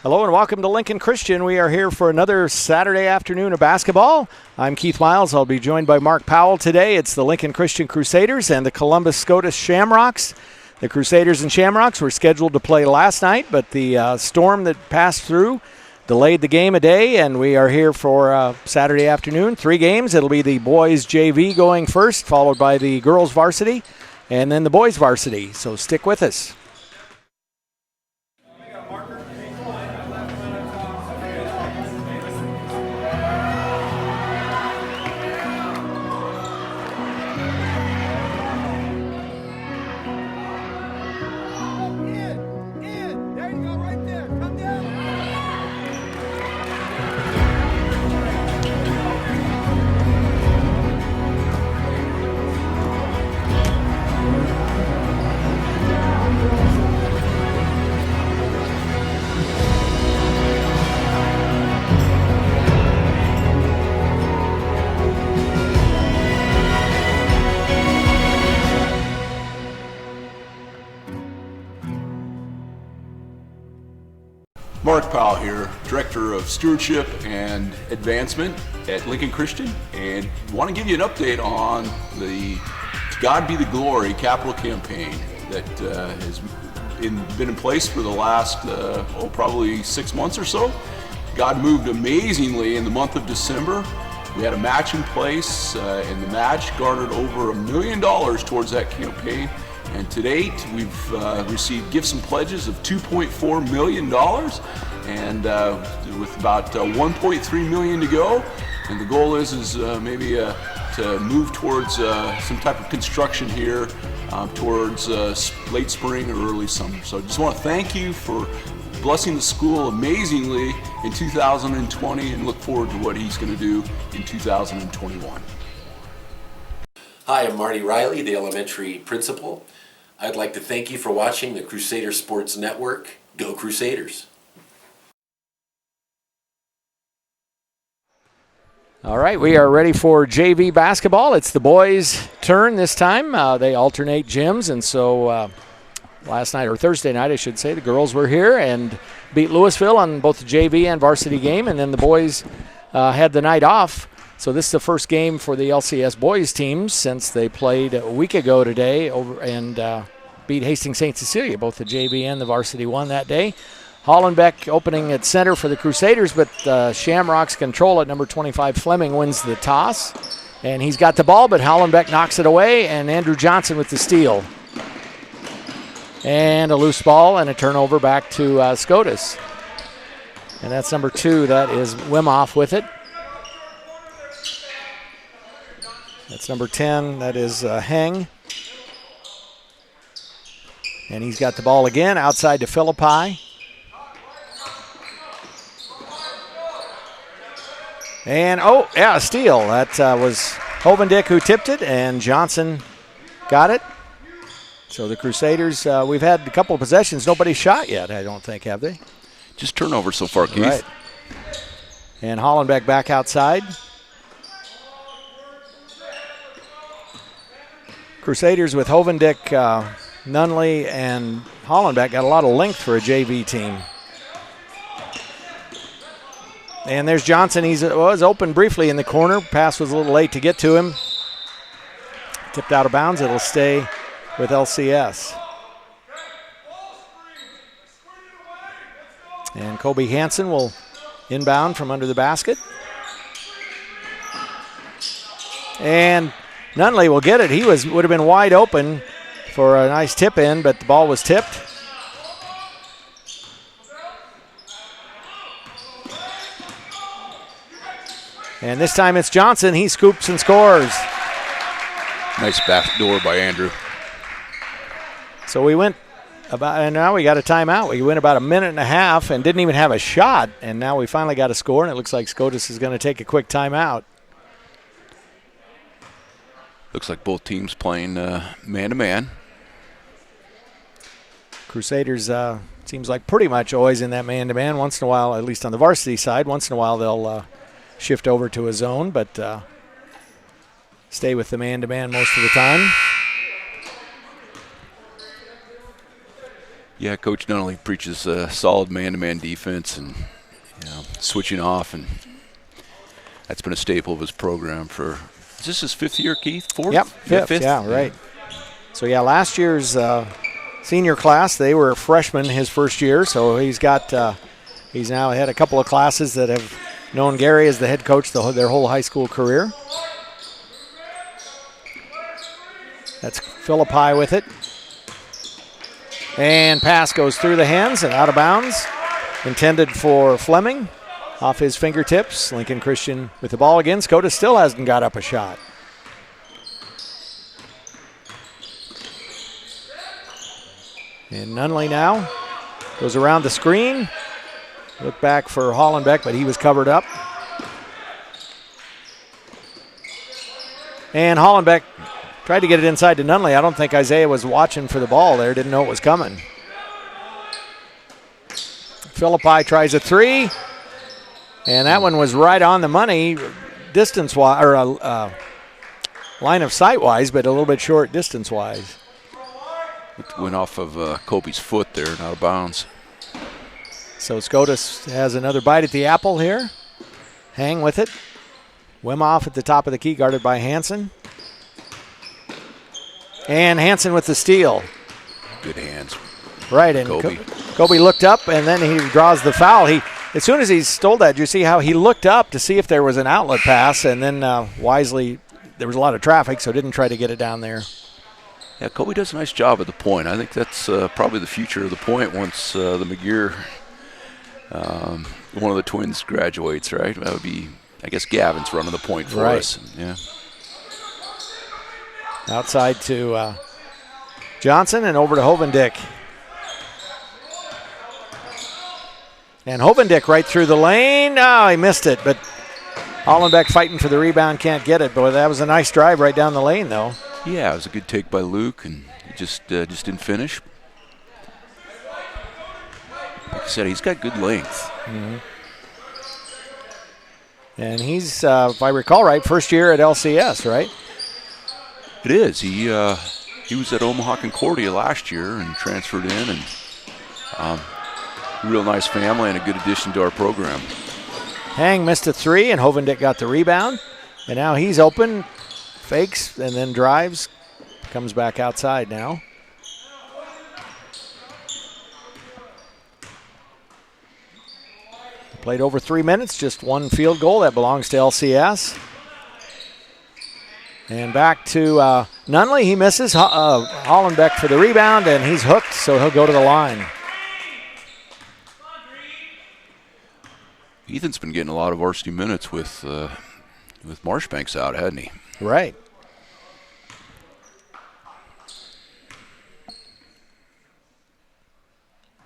Hello and welcome to Lincoln Christian. We are here for another Saturday afternoon of basketball. I'm Keith Miles. I'll be joined by Mark Powell today. It's the Lincoln Christian Crusaders and the Columbus Scotus Shamrocks. The Crusaders and Shamrocks were scheduled to play last night, but the storm that passed through delayed the game a day, and we are here for Saturday afternoon. 3 games. It'll be the boys JV going first, followed by the girls varsity, and then the boys varsity. So stick with us. Mark Powell here, Director of Stewardship and Advancement at Lincoln Christian, and want to give you an update on the To God Be the Glory capital campaign that has been in place for the last, probably 6 months or so. God moved amazingly in the month of December. We had a match in place, and the match garnered over $1 million towards that campaign. And to date, we've received gifts and pledges of $2.4 million, and with about $1.3 million to go. And the goal is maybe to move towards some type of construction here towards late spring or early summer. So I just want to thank you for blessing the school amazingly in 2020, and look forward to what he's going to do in 2021. Hi, I'm Marty Riley, the elementary principal. I'd like to thank you for watching the Crusader Sports Network. Go Crusaders! All right, we are ready for JV basketball. It's the boys' turn this time. They alternate gyms, and so last night, or Thursday night, I should say, the girls were here and beat Louisville on both the JV and varsity game, and then the boys had the night off. So this is the first game for the LCS boys teams since they played a week ago today and beat Hastings St. Cecilia. Both the JV and the varsity won that day. Hollenbeck opening at center for the Crusaders, but Shamrocks control it. Number 25 Fleming wins the toss, and he's got the ball, but Hollenbeck knocks it away, and Andrew Johnson with the steal. And a loose ball and a turnover back to Scotus. And that's number 2. That is Wimoff with it. That's number 10. That is Heng. And he's got the ball again outside to Philippi. And, a steal. That was Hovendick who tipped it, and Johnson got it. So the Crusaders, we've had a couple of possessions. Nobody shot yet, I don't think, have they? Just turnover so far, Keith. Right. And Hollenbeck back outside. Crusaders with Hovendick, Nunley, and Hollenbeck got a lot of length for a JV team. And there's Johnson. He was open briefly in the corner. Pass was a little late to get to him. Tipped out of bounds. It'll stay with LCS. And Kobe Hansen will inbound from under the basket. And Nunley will get it. He would have been wide open for a nice tip in, but the ball was tipped. And this time it's Johnson. He scoops and scores. Nice back door by Andrew. So we went and now we got a timeout. We went about a minute and a half and didn't even have a shot, and now we finally got a score, and it looks like Scotus is going to take a quick timeout. Looks like both teams playing man-to-man. Crusaders seems like pretty much always in that man-to-man. Once in a while, at least on the varsity side, once in a while they'll shift over to a zone, but stay with the man-to-man most of the time. Yeah, Coach Nunnally preaches a solid man-to-man defense and switching off, and that's been a staple of his program for. Is this his 5th year, Keith? 4th? Yep, 5th. Yeah, right. So yeah, last year's senior class, they were freshmen his first year, so he's now had a couple of classes that have known Gary as the head coach their whole high school career. That's Philippi with it. And pass goes through the hands and out of bounds. Intended for Fleming. Off his fingertips. Lincoln Christian with the ball again. Scotus still hasn't got up a shot. And Nunnally now goes around the screen. Look back for Hollenbeck, but he was covered up. And Hollenbeck tried to get it inside to Nunnally. I don't think Isaiah was watching for the ball there, didn't know it was coming. Philippi tries a 3, and that one was right on the money distance-wise, or line of sight-wise, but a little bit short distance-wise. It went off of Kobe's foot there and out of bounds. So Scotus has another bite at the apple here. Hang with it. Wimoff at the top of the key, guarded by Hansen. And Hansen with the steal. Good hands. Right, and Kobe looked up, and then he draws the foul. As soon as he stole that, you see how he looked up to see if there was an outlet pass, and then wisely, there was a lot of traffic, so didn't try to get it down there. Yeah, Kobe does a nice job at the point. I think that's probably the future of the point once the McGear, one of the twins, graduates, right? That would be, I guess, Gavin's running the point for us. Yeah. Outside to Johnson and over to Hovendick. And Hovendick right through the lane. Oh, he missed it, but Hollenbeck fighting for the rebound, can't get it. Boy, that was a nice drive right down the lane, though. Yeah, it was a good take by Luke, and he just didn't finish. Like I said, he's got good length. Mm-hmm. And he's, if I recall right, first year at LCS, right? It is. He was at Omaha Concordia last year and transferred in, and real nice family and a good addition to our program. Hang missed a 3, and Hovendick got the rebound. And now he's open, fakes, and then drives. Comes back outside now. Played over 3 minutes, just one field goal. That belongs to LCS. And back to Nunnally. He misses. Hollenbeck for the rebound, and he's hooked, so he'll go to the line. Ethan's been getting a lot of varsity minutes with Marshbanks out, hasn't he? Right.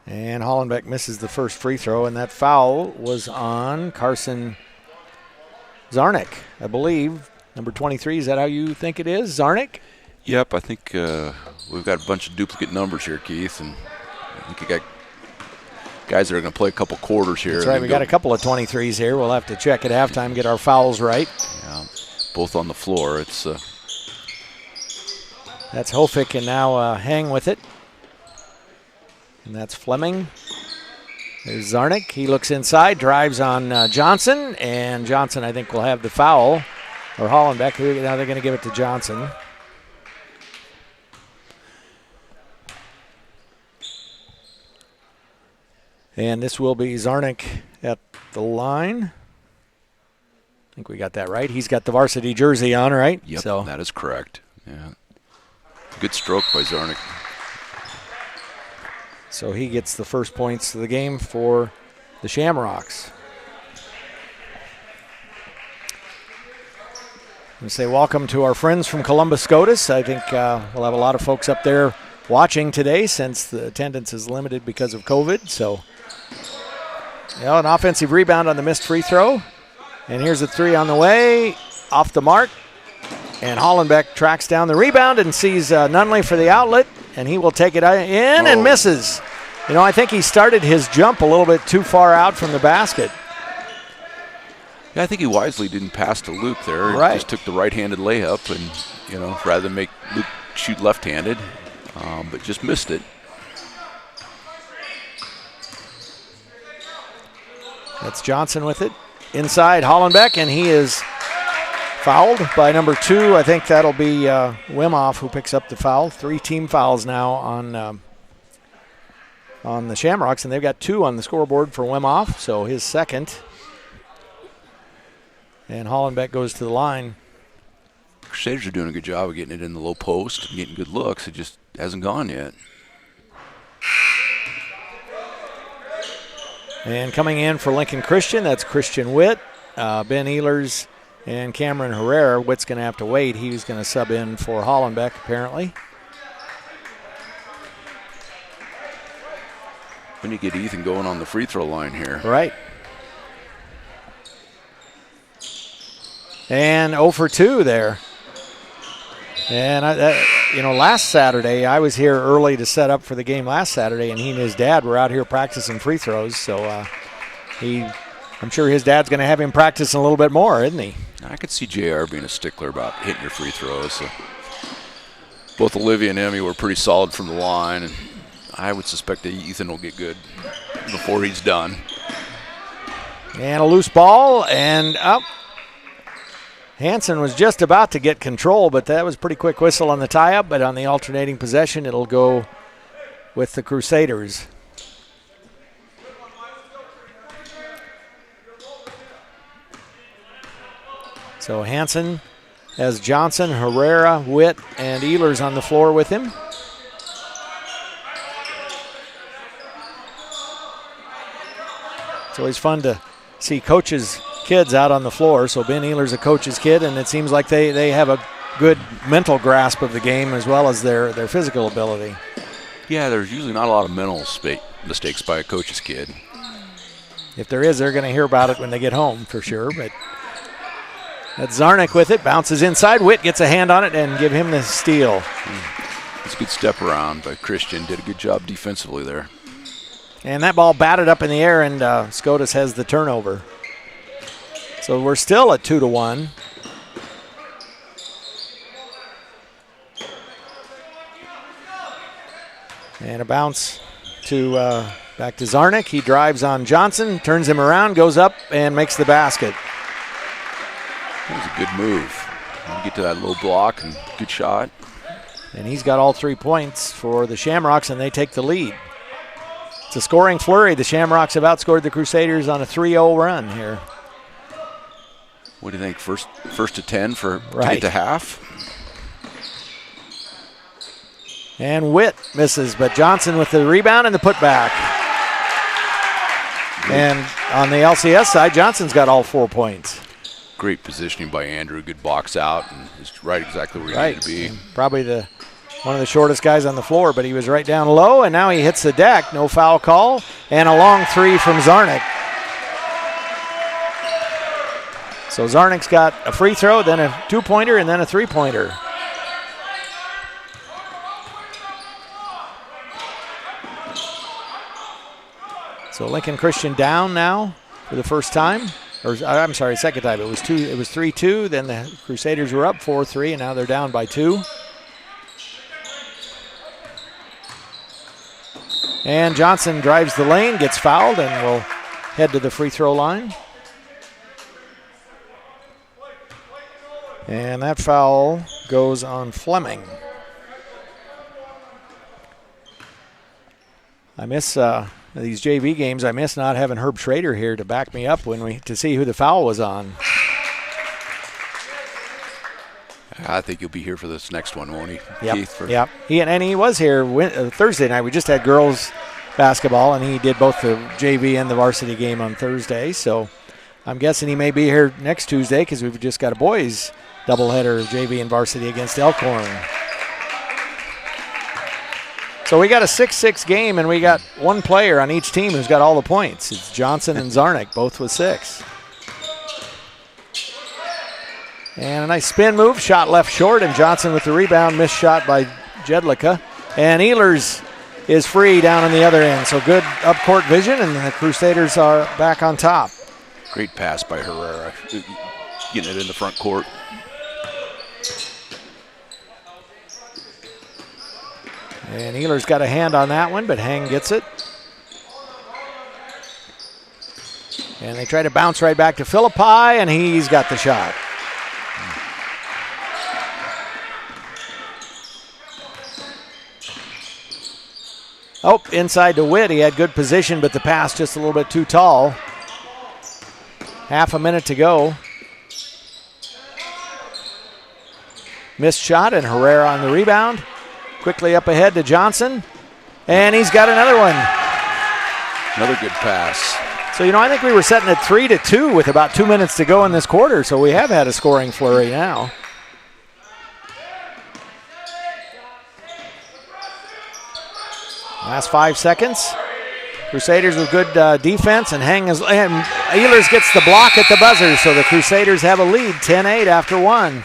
And Hollenbeck misses the first free throw, and that foul was on Carson Zarnik, I believe. Number 23, is that how you think it is, Zarnik? Yep, I think we've got a bunch of duplicate numbers here, Keith, and I think you got guys that are going to play a couple quarters here. That's right, we got a couple of 23s here. We'll have to check at halftime, get our fouls right. Yeah, both on the floor. It's that's Hofick, and now Hang with it. And that's Fleming. There's Zarnik. He looks inside, drives on Johnson, and Johnson, I think, will have the foul. Or Hollenbeck. Now they're going to give it to Johnson. And this will be Zarnik at the line. I think we got that right. He's got the varsity jersey on, right? Yep, so that is correct. Yeah. Good stroke by Zarnik. So he gets the first points of the game for the Shamrocks. And say welcome to our friends from Columbus Scotus. I think we'll have a lot of folks up there watching today since the attendance is limited because of COVID. So, an offensive rebound on the missed free throw. And here's a 3 on the way, off the mark. And Hollenbeck tracks down the rebound and sees Nunnally for the outlet, and he will take it in and misses. I think he started his jump a little bit too far out from the basket. Yeah, I think he wisely didn't pass to Luke there. Right. He just took the right-handed layup and, rather than make Luke shoot left-handed, but just missed it. That's Johnson with it. Inside, Hollenbeck, and he is fouled by number 2. I think that'll be Wimoff who picks up the foul. 3 team fouls now on the Shamrocks, and they've got 2 on the scoreboard for Wimoff, so his second. And Hollenbeck goes to the line. Crusaders are doing a good job of getting it in the low post and getting good looks. It just hasn't gone yet. And coming in for Lincoln Christian, that's Christian Witt, Ben Ehlers, and Cameron Herrera. Witt's going to have to wait. He's going to sub in for Hollenbeck, apparently. When you get Ethan going on the free throw line here. Right. And 0 for 2 there. And last Saturday, I was here early to set up for the game last Saturday, and he and his dad were out here practicing free throws. So I'm sure his dad's going to have him practicing a little bit more, isn't he? I could see JR being a stickler about hitting your free throws. So both Olivia and Emmy were pretty solid from the line, and I would suspect that Ethan will get good before he's done. And a loose ball, and up. Hansen was just about to get control, but that was a pretty quick whistle on the tie-up. But on the alternating possession, it'll go with the Crusaders. So Hansen has Johnson, Herrera, Witt, and Ehlers on the floor with him. It's always fun to see coaches' kids out on the floor. So Ben Ehlers a coach's kid, and it seems like they have a good mental grasp of the game as well as their physical ability. Yeah, there's usually not a lot of mental mistakes by a coach's kid. If there is, they're going to hear about it when they get home for sure. But that's Zarnik with it, bounces inside. Witt gets a hand on it and give him the steal. It's a good step around by Christian. Did a good job defensively there. And that ball batted up in the air, and Scotus has the turnover. So we're still at 2-1. And a bounce to back to Zarnik. He drives on Johnson, turns him around, goes up, and makes the basket. That was a good move. Get to that low block and good shot. And he's got all 3 points for the Shamrocks, and they take the lead. It's a scoring flurry. The Shamrocks have outscored the Crusaders on a 3-0 run here. What do you think? First to 10 to right get to half? And Witt misses, but Johnson with the rebound and the putback. And on the LCS side, Johnson's got all 4 points. Great positioning by Andrew. Good box out, and is right exactly where he needed to be. And probably one of the shortest guys on the floor, but he was right down low, and now he hits the deck. No foul call, and a long 3 from Zarnik. So Zarnik's got a free throw, then a 2-pointer, and then a 3-pointer. So Lincoln Christian down now for the first time. Or I'm sorry, second time. It was 3-2. Then the Crusaders were up 4-3, and now they're down by 2. And Johnson drives the lane, gets fouled, and will head to the free throw line. And that foul goes on Fleming. I miss these JV games. I miss not having Herb Schrader here to back me up to see who the foul was on. I think you'll be here for this next one, won't he? Yep. Keith, Yep. He was here Thursday night. We just had girls basketball, and he did both the JV and the varsity game on Thursday. So I'm guessing he may be here next Tuesday because we've just got a boys doubleheader, JV and varsity against Elkhorn. So we got a 6-6 game, and we got one player on each team who's got all the points. It's Johnson and Zarnik, both with 6. And a nice spin move, shot left short, and Johnson with the rebound, missed shot by Jedlicka. And Ehlers is free down on the other end. So good up-court vision, and the Crusaders are back on top. Great pass by Herrera, getting it in the front court. And Ehlers got a hand on that one, but Hang gets it. And they try to bounce right back to Philippi, and he's got the shot. Oh, inside to Witt. He had good position, but the pass just a little bit too tall. Half a minute to go. Missed shot, and Herrera on the rebound. Quickly up ahead to Johnson, and he's got another one. Another good pass. So, I think we were setting at 3-2 with about 2 minutes to go in this quarter, so we have had a scoring flurry now. Last 5 seconds. Crusaders with good defense, and Ehlers gets the block at the buzzer, so the Crusaders have a lead, 10-8 after 1.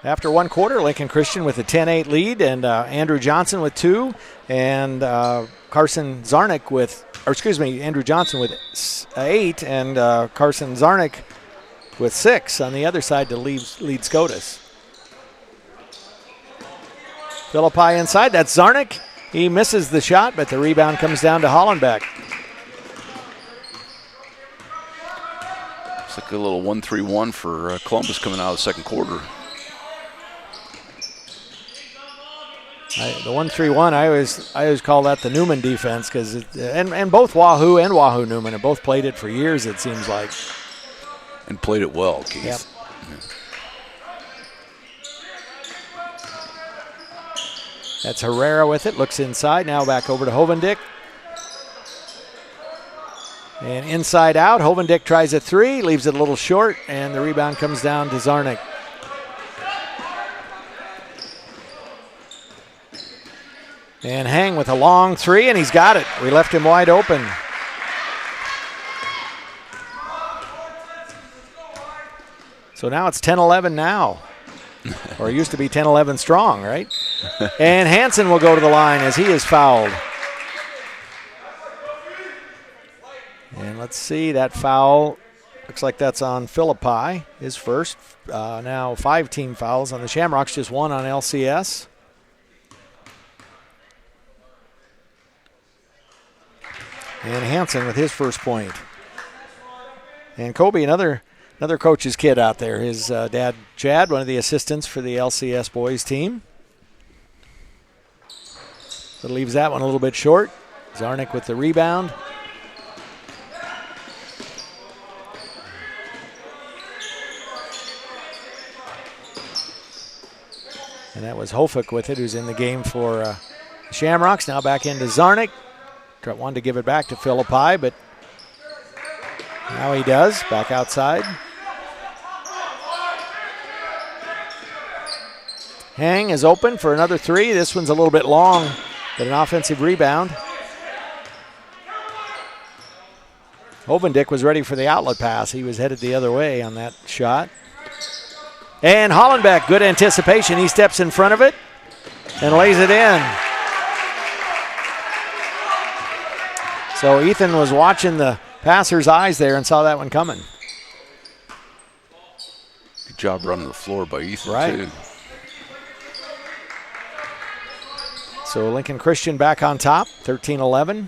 After one quarter, Lincoln Christian with a 10-8 lead, and Andrew Johnson with 2, and Andrew Johnson with 8, and Carson Zarnik with 6 on the other side to lead Scotus. Philippi inside, that's Zarnik. He misses the shot, but the rebound comes down to Hollenbeck. It's like a little 1-3-1 for Columbus coming out of the second quarter. The 1-3-1, I always call that the Newman defense, because and both Wahoo and Wahoo Newman have both played it for years, it seems like. And played it well, Keith. Yep. Yeah. That's Herrera with it, looks inside, now back over to Hovendick. And inside out, Hovendick tries a 3, leaves it a little short, and the rebound comes down to Zarnik. And Hang with a long 3, and he's got it. We left him wide open. So now it's 10-11 now. Or it used to be 10-11 strong, right? And Hansen will go to the line as he is fouled. And let's see, that foul looks like that's on Philippi, his first. Now 5 team fouls on the Shamrocks, just 1 on LCS. And Hansen with his first point. And Kobe, another coach's kid out there. His dad, Chad, one of the assistants for the LCS boys team. That leaves that one a little bit short. Zarnik with the rebound. And that was Hofik with it, who's in the game for Shamrocks. Now back into Zarnik. Wanted to give it back to Philippi, but now he does. Back outside. Hang is open for another 3. This one's a little bit long, but an offensive rebound. Hovendick was ready for the outlet pass. He was headed the other way on that shot. And Hollenbeck, good anticipation. He steps in front of it and lays it in. So Ethan was watching the passer's eyes there and saw that one coming. Good job running the floor by Ethan, right. Too. So Lincoln Christian back on top, 13-11.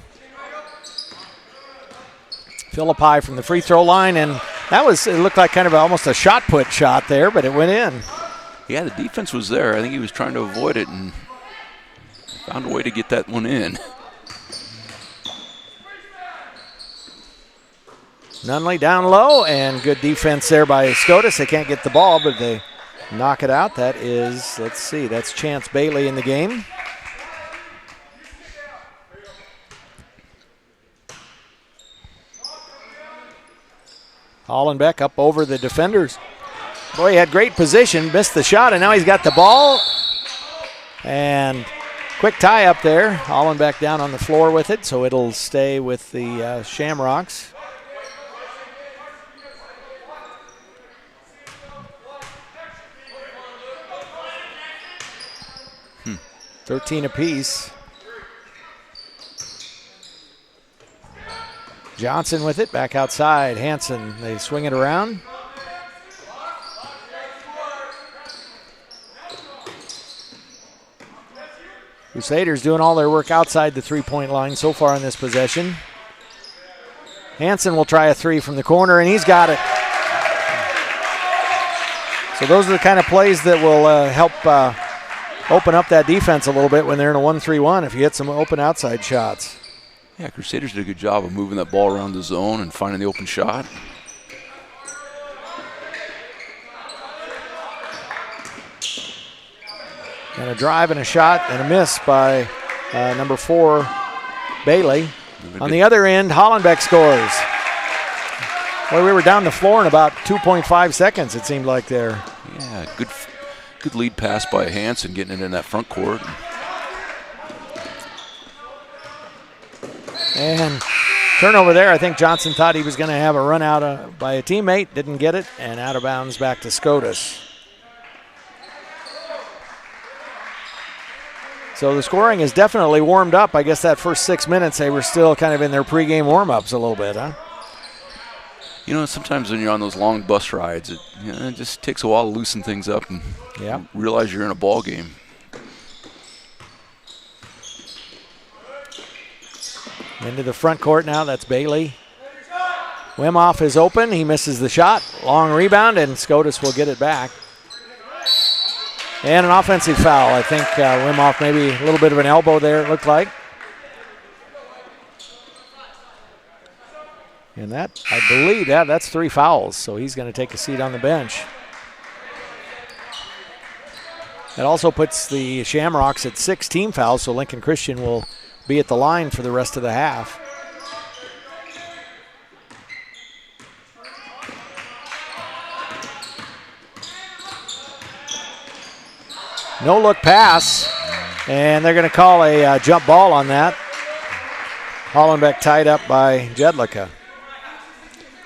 Philippi from the free throw line, and It looked like kind of almost a shot put shot there, but it went in. Yeah, the defense was there. I think he was trying to avoid it and found a way to get that one in. Nunley down low, and good defense there by Scotus. They can't get the ball, but they knock it out. That is, let's see, that's Chance Bailey in the game. Hollenbeck up over the defenders. Boy, he had great position, missed the shot, and now he's got the ball. And quick tie up there. Hollenbeck down on the floor with it, so it'll stay with the Shamrocks. Hmm. 13 apiece. Johnson with it, back outside. Hansen, they swing it around. Crusaders doing all their work outside the three-point line so far in this possession. Hansen will try a three from the corner, and he's got it. So those are the kind of plays that will help open up that defense a little bit when they're in a 1-3-1 if you hit some open outside shots. Yeah, Crusaders did a good job of moving that ball around the zone and finding the open shot. And a drive and a shot and a miss by number 4, Bailey. On the other end, Hollenbeck scores. Boy, we were down the floor in about 2.5 seconds, it seemed like there. Yeah, good lead pass by Hansen, getting it in that front court. And turnover there. I think Johnson thought he was going to have a run out by a teammate. Didn't get it, and out of bounds back to Scotus. So the scoring is definitely warmed up. I guess that first 6 minutes they were still kind of in their pregame warm-ups a little bit, huh? You know, sometimes when you're on those long bus rides, it just takes a while to loosen things up and realize you're in a ball game. Into the front court now, that's Bailey. Wimoff is open, he misses the shot. Long rebound, and Scotus will get it back. And an offensive foul. I think Wimoff maybe a little bit of an elbow there, it looked like. And that, I believe, that's 3 fouls, so he's going to take a seat on the bench. That also puts the Shamrocks at 6 team fouls, so Lincoln Christian will be at the line for the rest of the half. No look pass, and they're going to call a jump ball on that. Hollenbeck tied up by Jedlicka.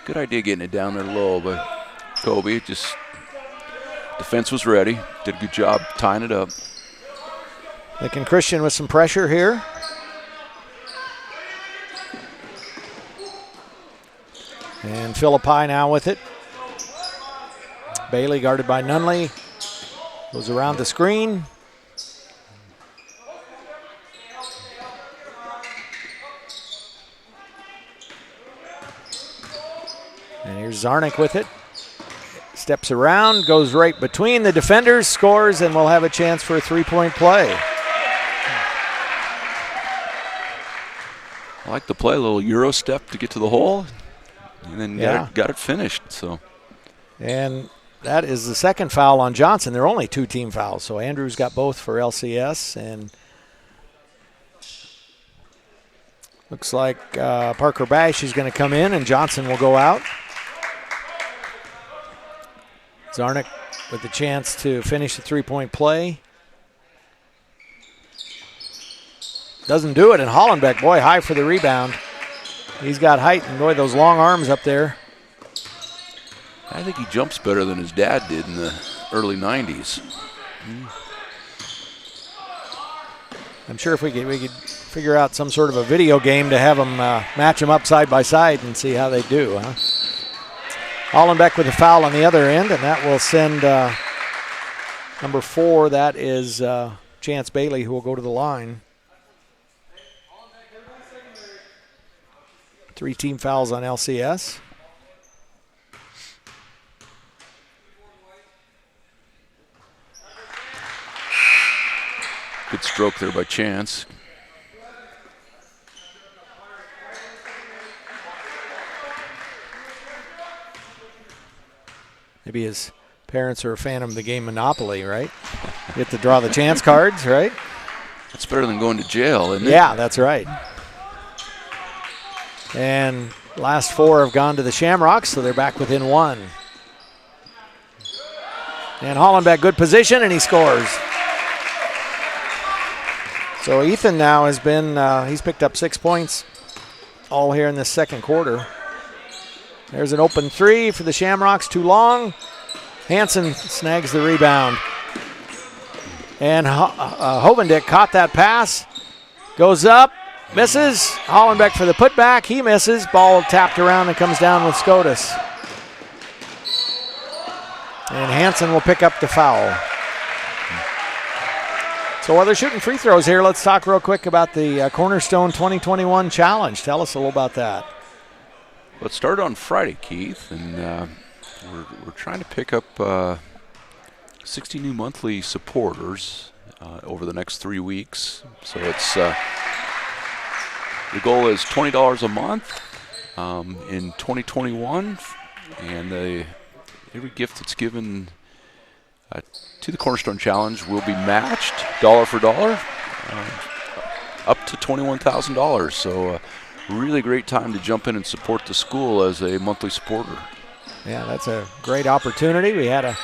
Good idea getting it down there low, but Kobe just, defense was ready, did a good job tying it up. Lincoln Christian with some pressure here. And Philippi now with it. Bailey guarded by Nunley. Goes around the screen. And here's Zarnik with it. Steps around, goes right between the defenders, scores, and we'll have a chance for a three-point play. I like the play, a little Euro step to get to the hole, and then got it finished. So, and that is the second foul on Johnson. There are only 2 team fouls, so Andrews got both for LCS, and looks like Parker Bash is going to come in, and Johnson will go out. Zarnik with the chance to finish the three-point play. Doesn't do it, and Hollenbeck, boy, high for the rebound. He's got height, and boy, those long arms up there. I think he jumps better than his dad did in the early 90s. I'm sure if we could figure out some sort of a video game to have them match them up side by side and see how they do, huh? Hollenbeck with a foul on the other end, and that will send number 4, that is Chance Bailey, who will go to the line. 3 team fouls on LCS. Good stroke there by Chance. Maybe his parents are a fan of the game Monopoly, right? You get to draw the chance cards, right? That's better than going to jail, isn't it? Yeah, that's right. And last 4 have gone to the Shamrocks, so they're back within 1. And Hollenbeck, good position, and he scores. So Ethan now has been, he's picked up 6 points all here in this second quarter. There's an open 3 for the Shamrocks, too long. Hansen snags the rebound. And Hovendick caught that pass, goes up, misses. Hollenbeck for the putback, he misses. Ball tapped around and comes down with Scotus. And Hansen will pick up the foul. So while they're shooting free throws here, let's talk real quick about the Cornerstone 2021 Challenge. Tell us a little about that. Well, it started on Friday, Keith, and we're trying to pick up 60 new monthly supporters over the next 3 weeks. So it's the goal is $20 a month in 2021, and every gift that's given to the Cornerstone Challenge will be matched dollar for dollar up to $21,000. So really great time to jump in and support the school as a monthly supporter. Yeah, that's a great opportunity. We had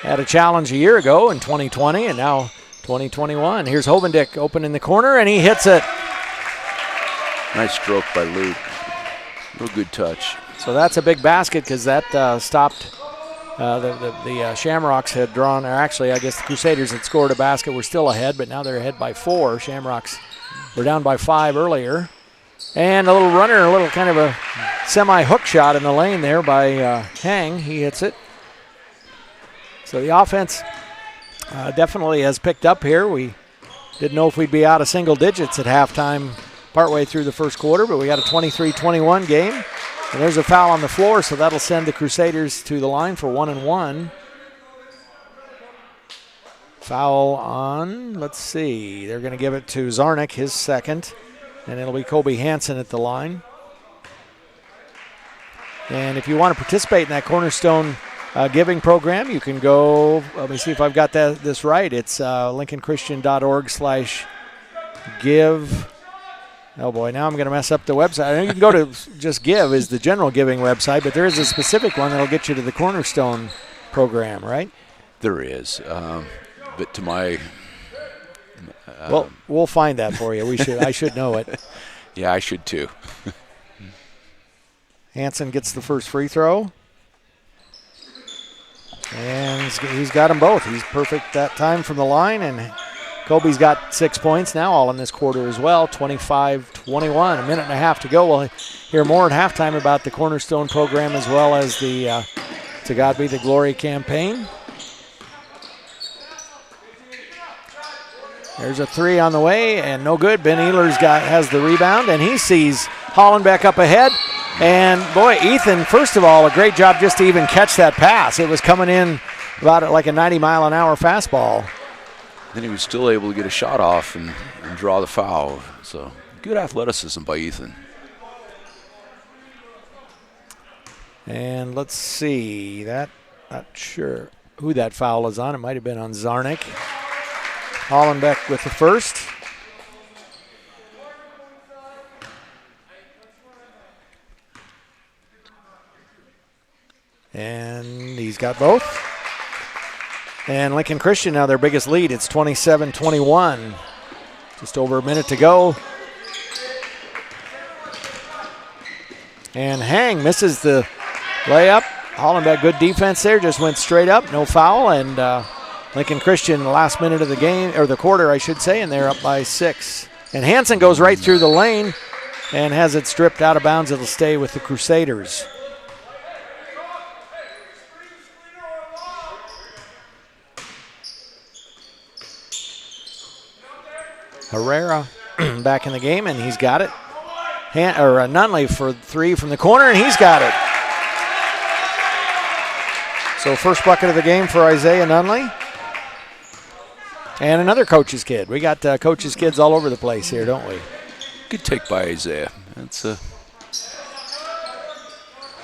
a challenge a year ago in 2020, and now 2021. Here's Hovendick open in the corner, and he hits it. Nice stroke by Luke. Real good touch. So that's a big basket because that stopped. The Shamrocks had drawn, or actually I guess the Crusaders had scored a basket. We're still ahead, but now they're ahead by 4. Shamrocks were down by 5 earlier. And a little runner, a little kind of a semi-hook shot in the lane there by Hang. He hits it. So the offense definitely has picked up here. We didn't know if we'd be out of single digits at halftime partway through the first quarter, but we got a 23-21 game. And there's a foul on the floor, so that'll send the Crusaders to the line for 1-1. Foul on, let's see, they're going to give it to Zarnik, his second, and it'll be Kobe Hansen at the line. And if you want to participate in that Cornerstone giving program, you can go, let me see if I've got this right. It's lincolnchristian.org/give. Oh boy, now I'm going to mess up the website. I know you can go to just Give is the general giving website, but there is a specific one that'll get you to the Cornerstone program, right? There is, but to my well, we'll find that for you. I should know it. Yeah, I should too. Hansen gets the first free throw. And he's got them both. He's perfect that time from the line, and Kobe's got 6 points now, all in this quarter as well, 25-21, a minute and a half to go. We'll hear more at halftime about the Cornerstone program as well as the To God Be the Glory campaign. There's a 3 on the way, and no good. Ben Ehlers has the rebound, and he sees Hollenbeck up ahead. And, boy, Ethan, first of all, a great job just to even catch that pass. It was coming in about like a 90-mile-an-hour fastball. Then he was still able to get a shot off and draw the foul. So good athleticism by Ethan. And let's see, not sure who that foul is on. It might have been on Zarnik. Hollenbeck with the first. And he's got both. And Lincoln Christian now their biggest lead. It's 27-21. Just over a minute to go. And Hang misses the layup. Hollenbeck, good defense there. Just went straight up, no foul. And Lincoln Christian, the last minute of the game, or the quarter, I should say, and they're up by 6. And Hansen goes right through the lane and has it stripped out of bounds. It'll stay with the Crusaders. Herrera back in the game, and he's got it. Nunley for 3 from the corner, and he's got it. So first bucket of the game for Isaiah Nunley. And another coach's kid. We got coach's kids all over the place here, don't we? Good take by Isaiah. That's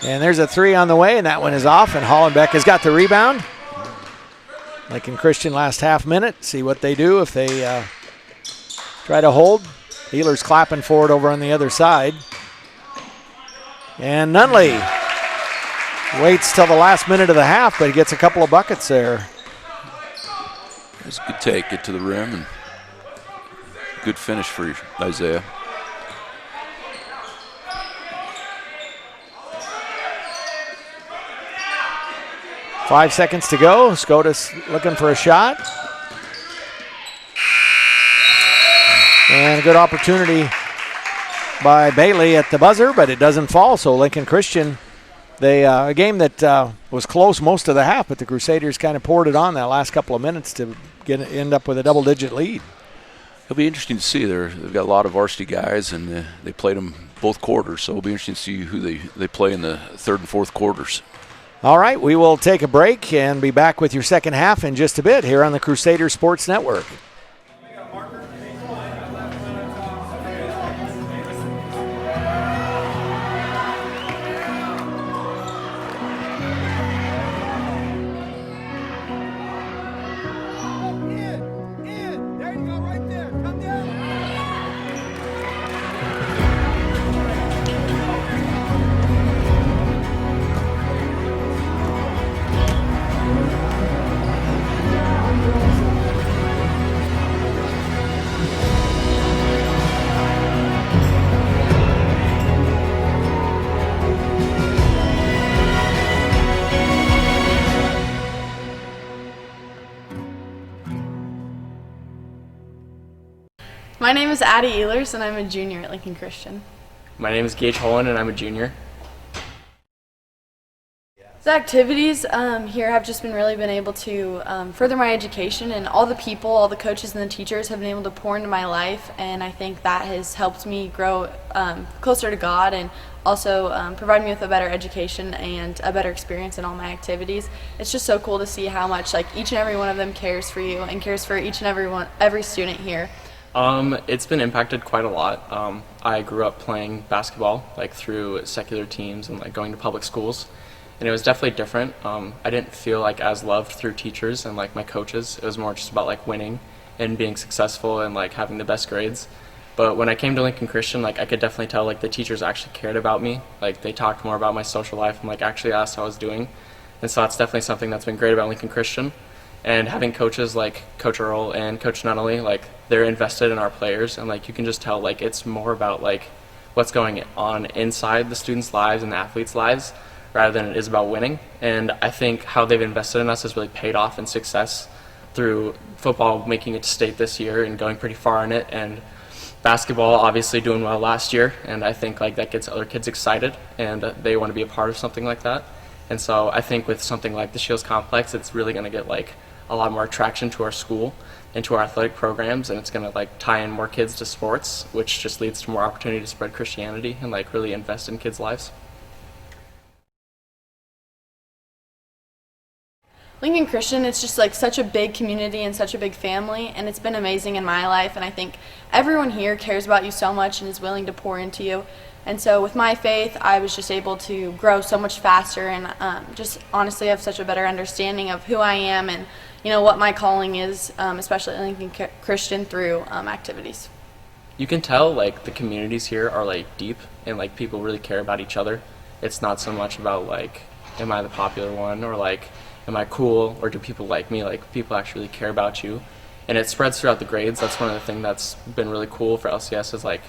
And there's a three on the way, and that one is off, and Hollenbeck has got the rebound. Lincoln Christian last half minute. See what they do if they try to hold. Healer's clapping for it over on the other side. And Nunley waits till the last minute of the half, but he gets a couple of buckets there. That's a good take. Get to the rim, and good finish for Isaiah. Five seconds to go. Scotus looking for a shot. And a good opportunity by Bailey at the buzzer, but it doesn't fall. So Lincoln Christian, a game that was close most of the half, but the Crusaders kind of poured it on that last couple of minutes to end up with a double-digit lead. It'll be interesting to see. They've got a lot of varsity guys, and they played them both quarters, so it'll be interesting to see who they play in the third and fourth quarters. All right, we will take a break and be back with your second half in just a bit here on the Crusader Sports Network. My name is Addie Ehlers, and I'm a junior at Lincoln Christian. My name is Gage Holland, and I'm a junior. The activities here have just been able to further my education, and all the people, all the coaches and the teachers have been able to pour into my life, and I think that has helped me grow closer to God and also provide me with a better education and a better experience in all my activities. It's just so cool to see how much each and every one of them cares for you and cares for each and every student here. It's been impacted quite a lot. I grew up playing basketball through secular teams and going to public schools, and it was definitely different. I didn't feel as loved through teachers and my coaches. It was more just about winning and being successful and having the best grades. But when I came to Lincoln Christian, I could definitely tell the teachers actually cared about me. They talked more about my social life and actually asked how I was doing, and so that's definitely something that's been great about Lincoln Christian. And having coaches like Coach Earl and Coach Nunnally, they're invested in our players, and you can just tell it's more about what's going on inside the students' lives and the athletes' lives rather than it is about winning. And I think how they've invested in us has really paid off in success through football making it to state this year and going pretty far in it, and basketball obviously doing well last year. And I think that gets other kids excited, and they want to be a part of something like that. And so I think with something like the Shields Complex, it's really going to get a lot more attraction to our school and to our athletic programs, and it's going to tie in more kids to sports, which just leads to more opportunity to spread Christianity and really invest in kids' lives. Lincoln Christian, it's just such a big community and such a big family, and it's been amazing in my life, and I think everyone here cares about you so much and is willing to pour into you. And so with my faith, I was just able to grow so much faster and just honestly have such a better understanding of who I am and what my calling is, especially at Lincoln Christian through activities. You can tell the communities here are deep and people really care about each other. It's not so much about am I the popular one, or am I cool, or do people like me? People actually really care about you, and it spreads throughout the grades. That's one of the things that's been really cool for LCS is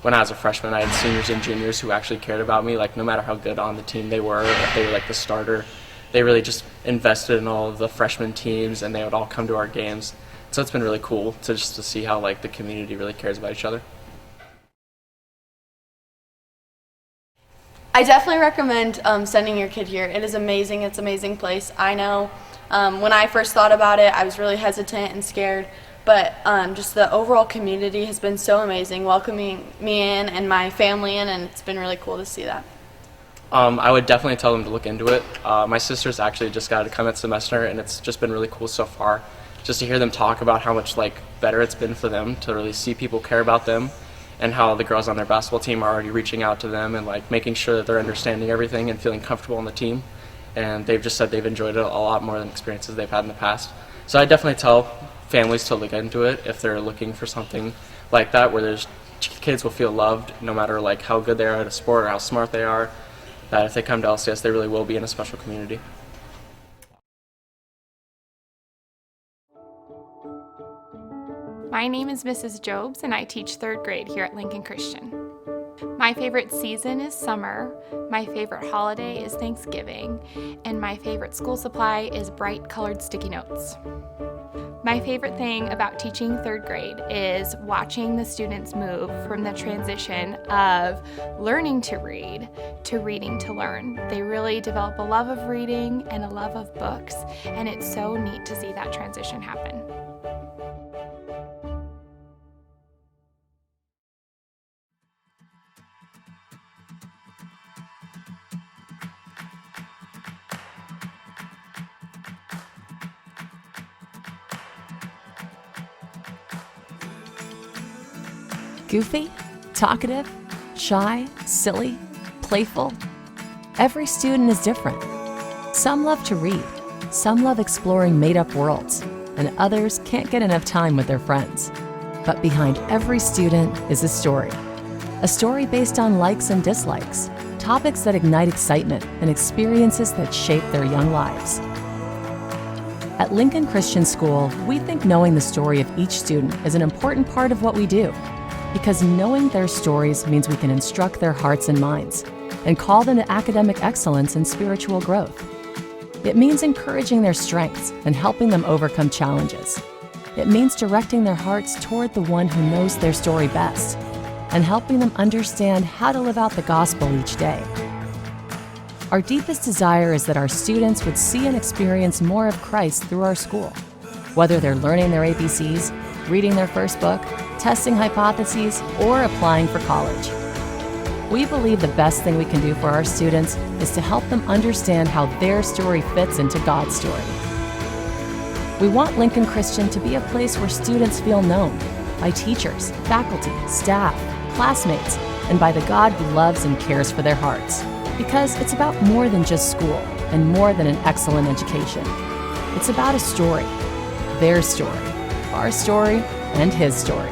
when I was a freshman, I had seniors and juniors who actually cared about me. No matter how good on the team they were, if they were the starter, they really just invested in all of the freshman teams, and they would all come to our games. So it's been really cool to see how the community really cares about each other. I definitely recommend sending your kid here. It is amazing. It's an amazing place. I know when I first thought about it, I was really hesitant and scared, but just the overall community has been so amazing, welcoming me in and my family in, and it's been really cool to see that. I would definitely tell them to look into it. My sister's actually just got a comment semester, and it's just been really cool so far. just to hear them talk about how much like better it's been for them to really see people care about them, and how the girls on their basketball team are already reaching out to them and like making sure that they're understanding everything and feeling comfortable on the team. And they've just said they've enjoyed it a lot more than experiences they've had in the past. So I definitely tell families to look into it if they're looking for something like that, where there's kids will feel loved no matter like how good they are at a sport or how smart they are, that if they come to LCS, they really will be in a special community. My name is Mrs. Jobs, and I teach 3rd grade here at Lincoln Christian. My favorite season is summer, my favorite holiday is Thanksgiving, and my favorite school supply is bright colored sticky notes. My favorite thing about teaching 3rd grade is watching the students move from the transition of learning to read to reading to learn. They really develop a love of reading and a love of books, and it's so neat to see that transition happen. Goofy, talkative, shy, silly, playful. Every student is different. Some love to read, some love exploring made-up worlds, and others can't get enough time with their friends. But behind every student is a story based on likes and dislikes, topics that ignite excitement, and experiences that shape their young lives. At Lincoln Christian School, we think knowing the story of each student is an important part of what we do, because knowing their stories means we can instruct their hearts and minds and call them to academic excellence and spiritual growth. It means encouraging their strengths and helping them overcome challenges. It means directing their hearts toward the one who knows their story best and helping them understand how to live out the gospel each day. Our deepest desire is that our students would see and experience more of Christ through our school, whether they're learning their ABCs, reading their first book, testing hypotheses, or applying for college. We believe the best thing we can do for our students is to help them understand how their story fits into God's story. We want Lincoln Christian to be a place where students feel known by teachers, faculty, staff, classmates, and by the God who loves and cares for their hearts. Because it's about more than just school and more than an excellent education. It's about a story, their story, our story, and his story.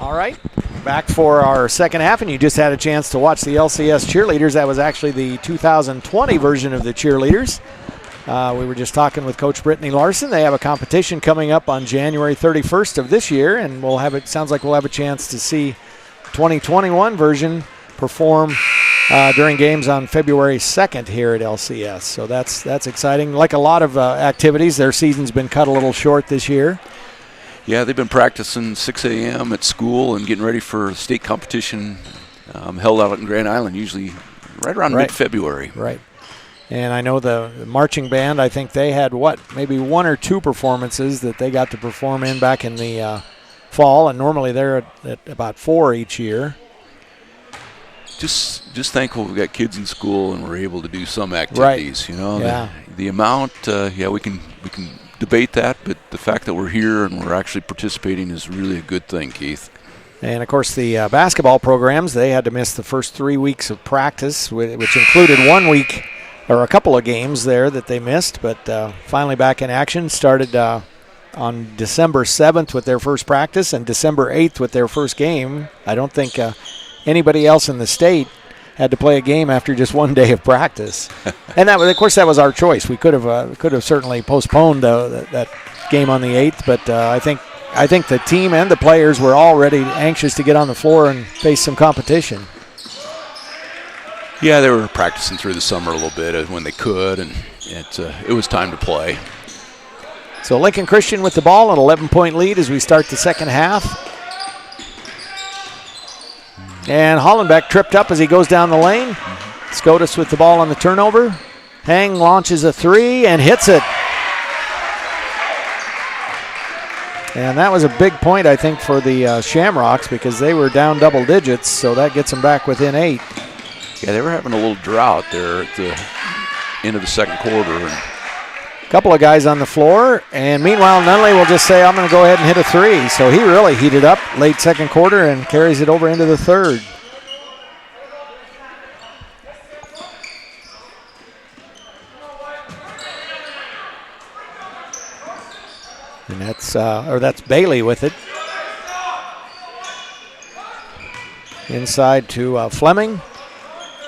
All right, back for our second half, and you just had a chance to watch the LCS cheerleaders. That was actually the 2020 version of the cheerleaders. We were just talking with Coach Brittany Larson. They have a competition coming up on January 31st of this year, and sounds like we'll have a chance to see 2021 version perform during games on February 2nd here at LCS. So that's exciting. Like a lot of activities, their season's been cut a little short this year. Yeah, they've been practicing 6 a.m. at school and getting ready for state competition held out in Grand Island, usually right around mid-February. Right. And I know the marching band, I think they had, maybe 1 or 2 performances that they got to perform in back in the fall, and normally they're at about 4 each year. Just thankful we've got kids in school and we're able to do some activities. Yeah. The amount, we can debate that, but the fact that we're here and we're actually participating is really a good thing, Keith. And, of course, the basketball programs, they had to miss the first 3 weeks of practice, which included 1 week or a couple of games there that they missed, but finally back in action. Started on December 7th with their first practice and December 8th with their first game. I don't think anybody else in the state had to play a game after just 1 day of practice. And that was our choice. We could have certainly postponed that game on the 8th, but I think the team and the players were already anxious to get on the floor and face some competition. Yeah, they were practicing through the summer a little bit when they could, and it was time to play. So Lincoln Christian with the ball, an 11-point lead as we start the second half. And Hollenbeck tripped up as he goes down the lane. Scotus with the ball on the turnover. Hang launches a 3 and hits it. And that was a big point, I think, for the Shamrocks because they were down double digits, so that gets them back within 8. Yeah, they were having a little drought there at the end of the second quarter. A couple of guys on the floor, and meanwhile, Nunley will just say, I'm going to go ahead and hit a 3. So he really heated up late second quarter and carries it over into the third. And that's Bailey with it. Inside to Fleming.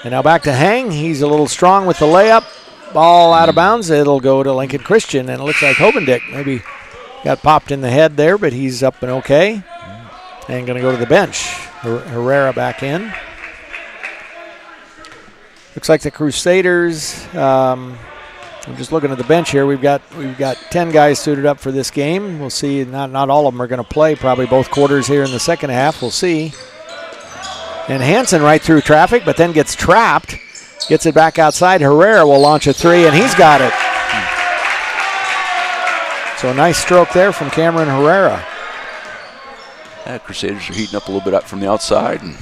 And now back to Hang. He's a little strong with the layup. Ball out of bounds. It'll go to Lincoln Christian, and it looks like Hobendick maybe got popped in the head there, but he's up and okay. And going to go to the bench. Herrera back in. Looks like the Crusaders. I'm just looking at the bench here. We've got 10 guys suited up for this game. We'll see. Not all of them are going to play. Probably both quarters here in the second half. We'll see. And Hansen right through traffic, but then gets trapped. Gets it back outside. Herrera will launch a 3, and he's got it. So a nice stroke there from Cameron Herrera. Yeah, Crusaders are heating up a little bit up from the outside. And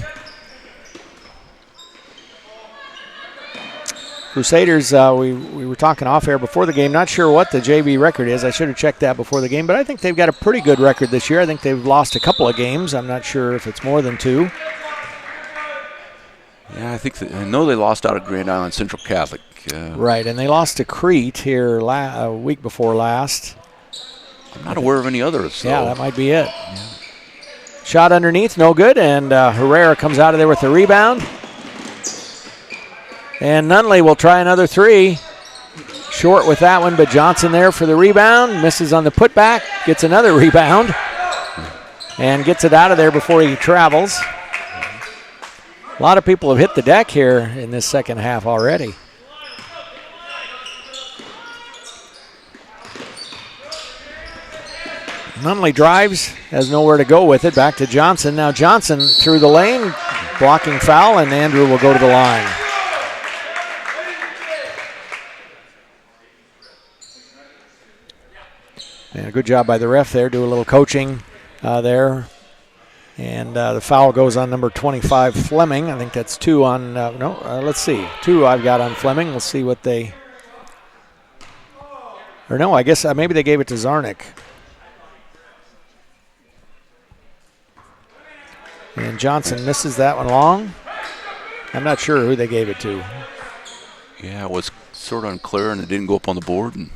Crusaders, we were talking off air before the game. Not sure what the JV record is. I should have checked that before the game, but I think they've got a pretty good record this year. I think they've lost a couple of games. I'm not sure if it's more than 2. yeah, I know they lost out of Grand Island Central Catholic. Right, and they lost to Crete here a week before last. I'm not aware of any others. So. Yeah, that might be it. Yeah. Shot underneath, no good, and Herrera comes out of there with the rebound. And Nunley will try another 3. Short with that one, but Johnson there for the rebound. Misses on the putback, gets another rebound, and gets it out of there before he travels. A lot of people have hit the deck here in this second half already. Nunley drives, has nowhere to go with it. Back to Johnson. Now Johnson through the lane, blocking foul, and Andrew will go to the line. And a good job by the ref there. Do a little coaching there. And the foul goes on number 25, Fleming. I think that's 2 on, let's see. 2 I've got on Fleming. We'll see what they, or no, I guess maybe they gave it to Zarnik. And Johnson misses that one long. I'm not sure who they gave it to. Yeah, it was sort of unclear, and it didn't go up on the board. And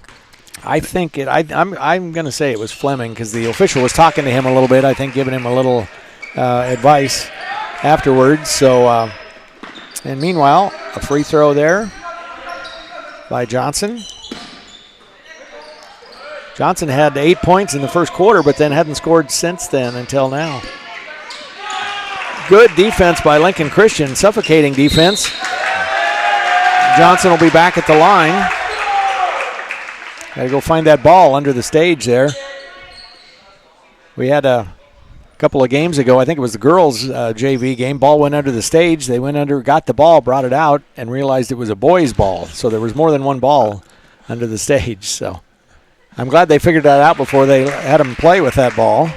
I think I'm going to say it was Fleming because the official was talking to him a little bit, I think giving him a little advice afterwards. So, and meanwhile, a free throw there by Johnson. Johnson had 8 points in the first quarter, but then hadn't scored since then until now. Good defense by Lincoln Christian, suffocating defense. Johnson will be back at the line. Got to go find that ball under the stage there. We had a couple of games ago, I think it was the girls' JV game. Ball went under the stage. They went under, got the ball, brought it out, and realized it was a boys' ball. So there was more than one ball under the stage. So I'm glad they figured that out before they had them play with that ball.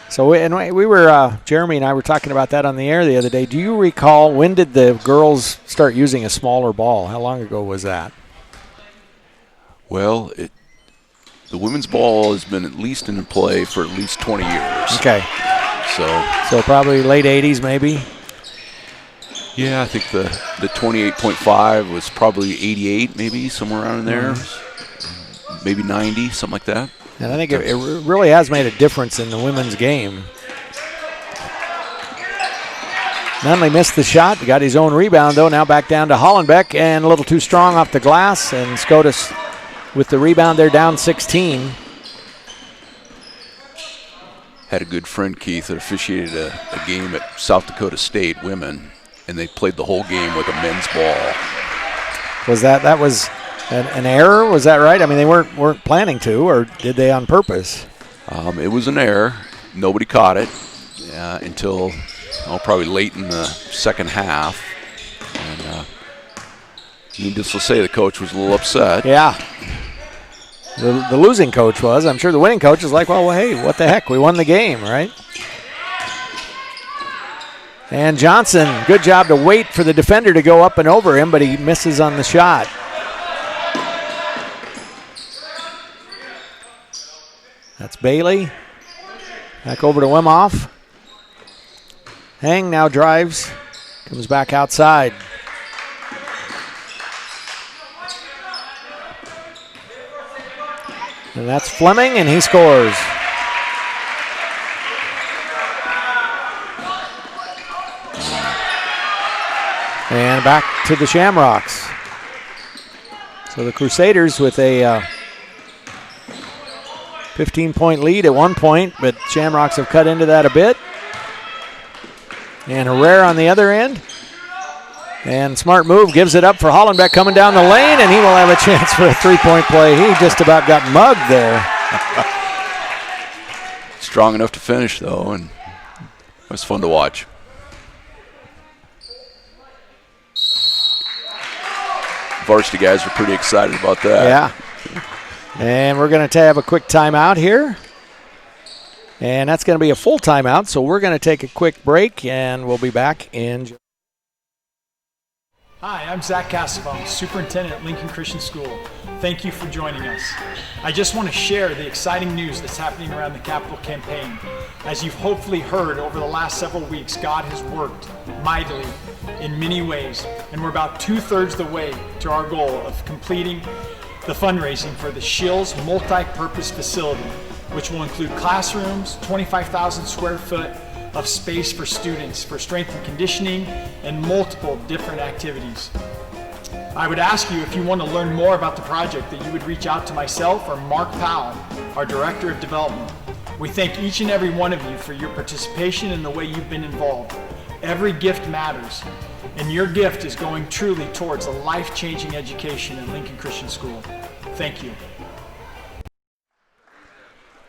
So we were, Jeremy and I were talking about that on the air the other day. Do you recall, when did the girls start using a smaller ball? How long ago was that? Well, the women's ball has been at least in play for at least 20 years. Okay. So probably late 80s maybe? Yeah, I think the 28.5 was probably 88 maybe, somewhere around in there. Maybe 90, something like that. And I think it really has made a difference in the women's game. Nunley missed the shot, got his own rebound though. Now back down to Hollenbeck, and a little too strong off the glass, and Scotus with the rebound, they're down 16. Had a good friend, Keith, that officiated a game at South Dakota State women, and they played the whole game with a men's ball. Was that was an error? Was that right? I mean, they weren't planning to, or did they on purpose? It was an error. Nobody caught it until probably late in the second half. And needless to say, the coach was a little upset. Yeah. The losing coach was. I'm sure the winning coach is like, well, hey, what the heck? We won the game, right? And Johnson, good job to wait for the defender to go up and over him, but he misses on the shot. That's Bailey. Back over to Wimhoff. Hang now drives. Comes back outside. And that's Fleming, and he scores. And back to the Shamrocks. So the Crusaders with a 15-point lead at one point, but Shamrocks have cut into that a bit. And Herrera on the other end. And smart move, gives it up for Hollenbeck coming down the lane, and he will have a chance for a three-point play. He just about got mugged there. Strong enough to finish, though, and it was fun to watch. Varsity guys were pretty excited about that. Yeah. And we're going to have a quick timeout here. And that's going to be a full timeout, so we're going to take a quick break, and we'll be back in. Hi, I'm Zach Cassavon, Superintendent at Lincoln Christian School. Thank you for joining us. I just want to share the exciting news that's happening around the capital campaign. As you've hopefully heard over the last several weeks, God has worked mightily in many ways, and we're about 2/3 the way to our goal of completing the fundraising for the Shills multi-purpose facility, which will include classrooms, 25,000 square foot of space for students for strength and conditioning, and multiple different activities. I would ask you, if you want to learn more about the project, that you would reach out to myself or Mark Powell, our Director of Development. We thank each and every one of you for your participation and the way you've been involved. Every gift matters, and your gift is going truly towards a life-changing education at Lincoln Christian School. Thank you.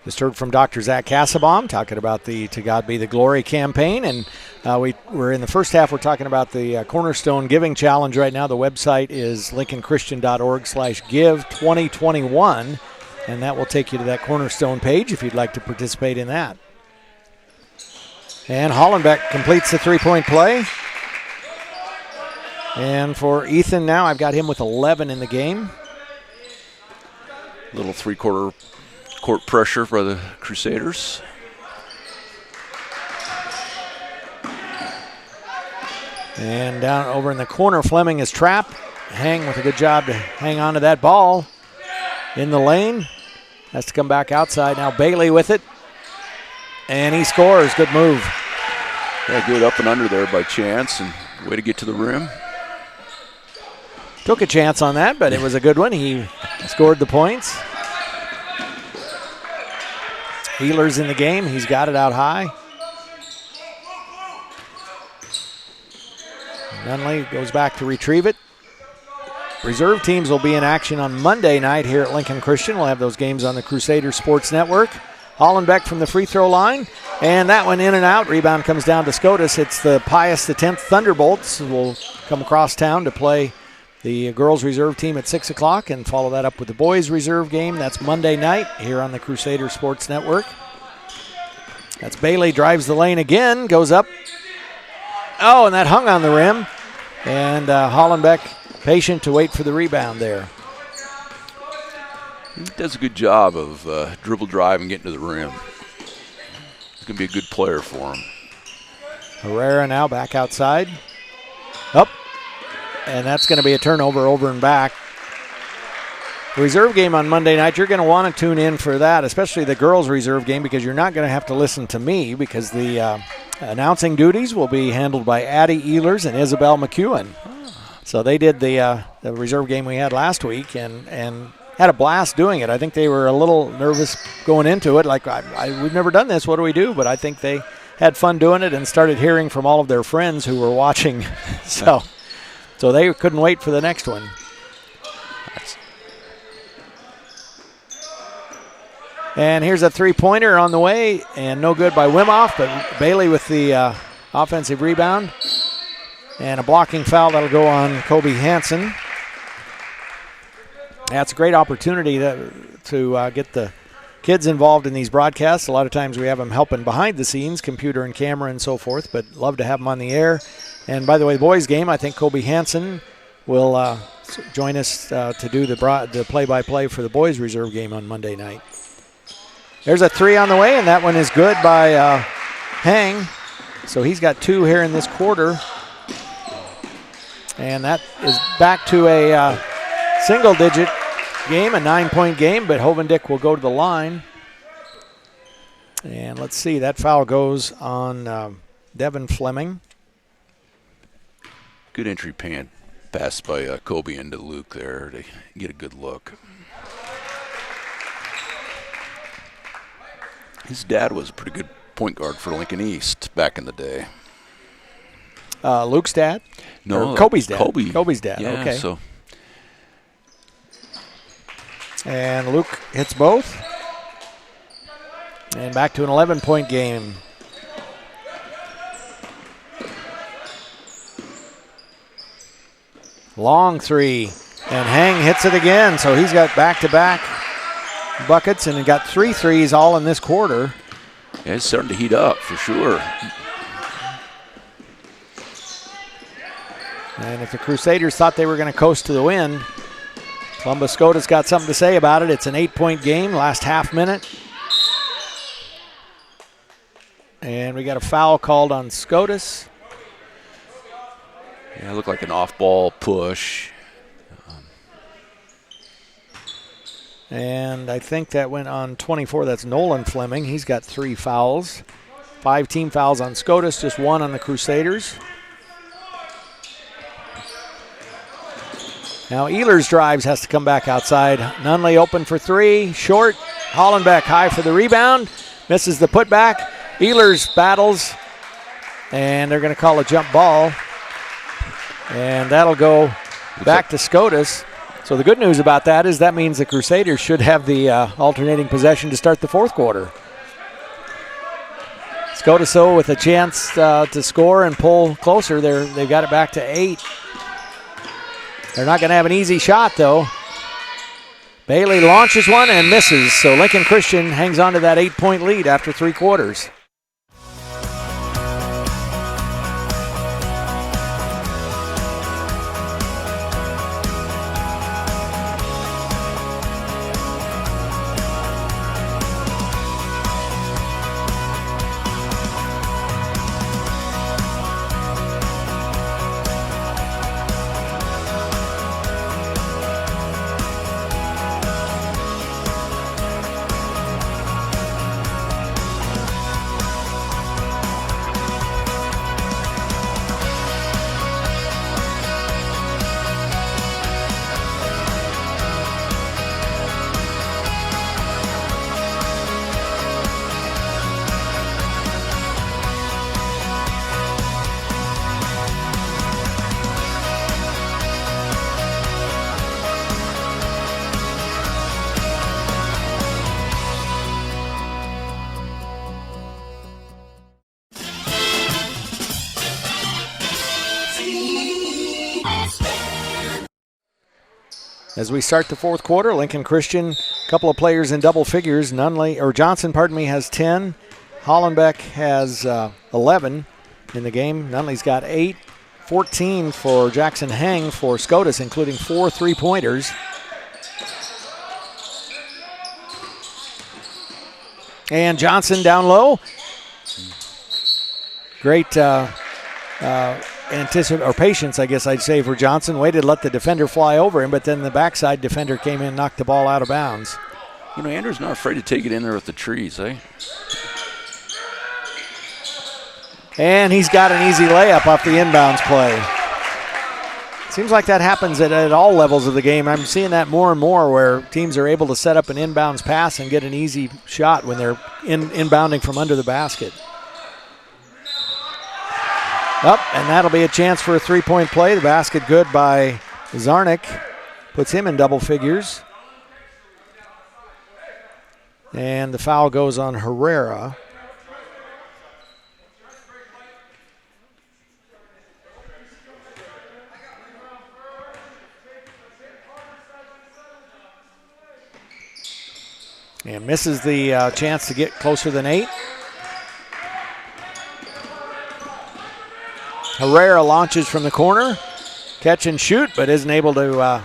Just heard from Dr. Zach Cassavon talking about the To God Be the Glory campaign. And we're in the first half, we're talking about the Cornerstone Giving Challenge right now. The website is lincolnchristian.org/give 2021. And that will take you to that Cornerstone page if you'd like to participate in that. And Hollenbeck completes the three-point play. And for Ethan now, I've got him with 11 in the game. Little three-quarter court pressure for the Crusaders. And down over in the corner, Fleming is trapped. Hang with a good job to hang on to that ball in the lane. Has to come back outside. Now Bailey with it. And he scores. Good move. Yeah, good up and under there by Chance, and way to get to the rim. Took a chance on that, but it was a good one. He scored the points. Healer's in the game. He's got it out high. Nunley goes back to retrieve it. Reserve teams will be in action on Monday night here at Lincoln Christian. We'll have those games on the Crusaders Sports Network. Hollenbeck from the free throw line. And that one in and out. Rebound comes down to Scotus. It's the Pius X Thunderbolts who will come across town to play the girls reserve team at 6 o'clock and follow that up with the boys reserve game. That's Monday night here on the Crusader Sports Network. That's Bailey, drives the lane again, goes up. Oh, and that hung on the rim. And Hollenbeck patient to wait for the rebound there. He does a good job of dribble drive and getting to the rim. He's going to be a good player for him. Herrera now back outside. Up. And that's going to be a turnover over and back. Reserve game on Monday night, you're going to want to tune in for that, especially the girls' reserve game, because you're not going to have to listen to me, because the announcing duties will be handled by Addie Ehlers and Isabel McEwen. So they did the reserve game we had last week and had a blast doing it. I think they were a little nervous going into it, like we've never done this, what do we do? But I think they had fun doing it and started hearing from all of their friends who were watching. So they couldn't wait for the next one. And here's a three-pointer on the way, and no good by Wimoff, but Bailey with the offensive rebound. And a blocking foul that'll go on Kobe Hansen. That's a great opportunity to get the kids involved in these broadcasts. A lot of times we have them helping behind the scenes, computer and camera and so forth, but love to have them on the air. And by the way, the boys' game, I think Kobe Hansen will join us to do the play-by-play for the boys' reserve game on Monday night. There's a three on the way, and that one is good by Hang. So he's got two here in this quarter. And that is back to a single-digit game, a 9-point game, but Hovendick will go to the line. And let's see, that foul goes on Devin Fleming. Good entry pass by Kobe into Luke there to get a good look. His dad was a pretty good point guard for Lincoln East back in the day. Luke's dad? No, or Kobe's dad. Kobe's dad, yeah, okay. So. And Luke hits both. And back to an 11-point game. Long three. And Hang hits it again. So he's got back-to-back buckets and he got 3 threes all in this quarter. Yeah, it's starting to heat up for sure. And if the Crusaders thought they were going to coast to the win, Columbus Scotus got something to say about it. It's an 8-point game, last half minute. And we got a foul called on Scotus. Yeah, it looked like an off-ball push. And I think that went on 24. That's Nolan Fleming. He's got 3 fouls. 5 team fouls on Scotus, just 1 on the Crusaders. Now Ehlers drives, has to come back outside. Nunley open for 3, short. Hollenbeck high for the rebound. Misses the putback. Ehlers battles, and they're going to call a jump ball. And that'll go back to Scotus. So the good news about that is that means the Crusaders should have the alternating possession to start the fourth quarter. Scotus, though, with a chance to score and pull closer. They've got it back to 8. They're not going to have an easy shot, though. Bailey launches one and misses. So Lincoln Christian hangs on to that 8-point lead after 3 quarters. As we start the fourth quarter, Lincoln Christian, a couple of players in double figures. Johnson, has 10. Hollenbeck has 11 in the game. Nunley's got 8. 14 for Jackson Heng for Scotus, including 4 3-pointers. And Johnson down low. Great patience, I guess I'd say, for Johnson. Waited to let the defender fly over him, but then the backside defender came in and knocked the ball out of bounds. You know, Andrew's not afraid to take it in there with the trees, eh? And he's got an easy layup off the inbounds play. Seems like that happens at all levels of the game. I'm seeing that more and more where teams are able to set up an inbounds pass and get an easy shot when they're inbounding from under the basket. And that'll be a chance for a 3-point play. The basket good by Zarnik. Puts him in double figures. And the foul goes on Herrera. And misses the chance to get closer than 8. Herrera launches from the corner. Catch and shoot, but isn't able to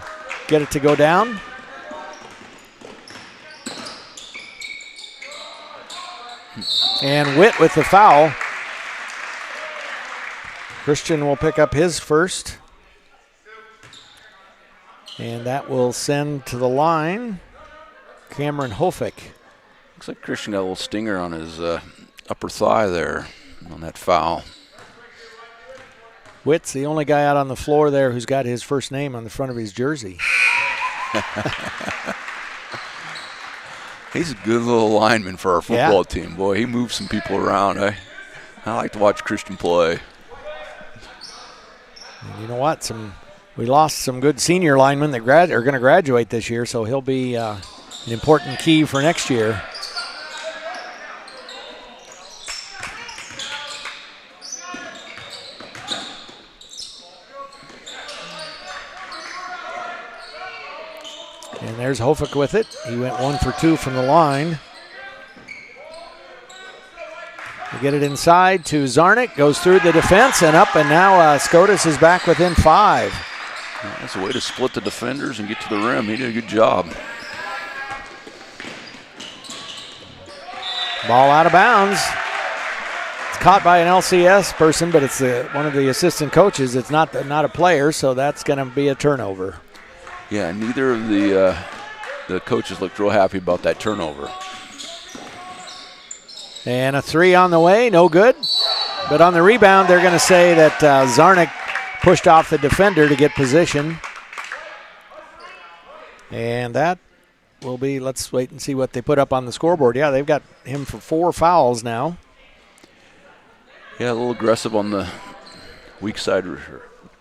get it to go down. And Witt with the foul. Christian will pick up his first. And that will send to the line Cameron Hofick. Looks like Christian got a little stinger on his upper thigh there on that foul. Witt's the only guy out on the floor there who's got his first name on the front of his jersey. He's a good little lineman for our football team. Boy, he moves some people around. I like to watch Christian play. And you know what? We lost some good senior linemen that are going to graduate this year, so he'll be an important key for next year. And there's Hofick with it. He went 1 for 2 from the line. They get it inside to Zarnik. Goes through the defense and up, and now Scotus is back within 5. That's a way to split the defenders and get to the rim. He did a good job. Ball out of bounds. It's caught by an LCS person, but it's one of the assistant coaches. It's not a player, so that's going to be a turnover. Yeah, neither of the coaches looked real happy about that turnover. And a 3 on the way, no good. But on the rebound, they're going to say that Zarnik pushed off the defender to get position. And that will be, let's wait and see what they put up on the scoreboard. Yeah, they've got him for 4 fouls now. Yeah, a little aggressive on the weak side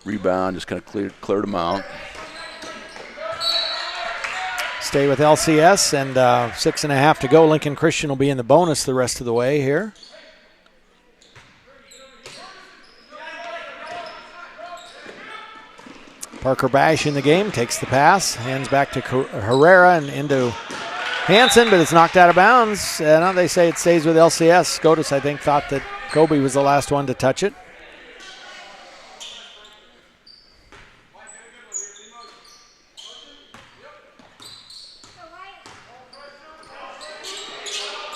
rebound, just kind of cleared him out. Stay with LCS, and 6.5 to go. Lincoln Christian will be in the bonus the rest of the way here. Parker Bash in the game, takes the pass, hands back to Herrera and into Hansen, but it's knocked out of bounds. No, they say it stays with LCS. Scotus, I think, thought that Kobe was the last one to touch it.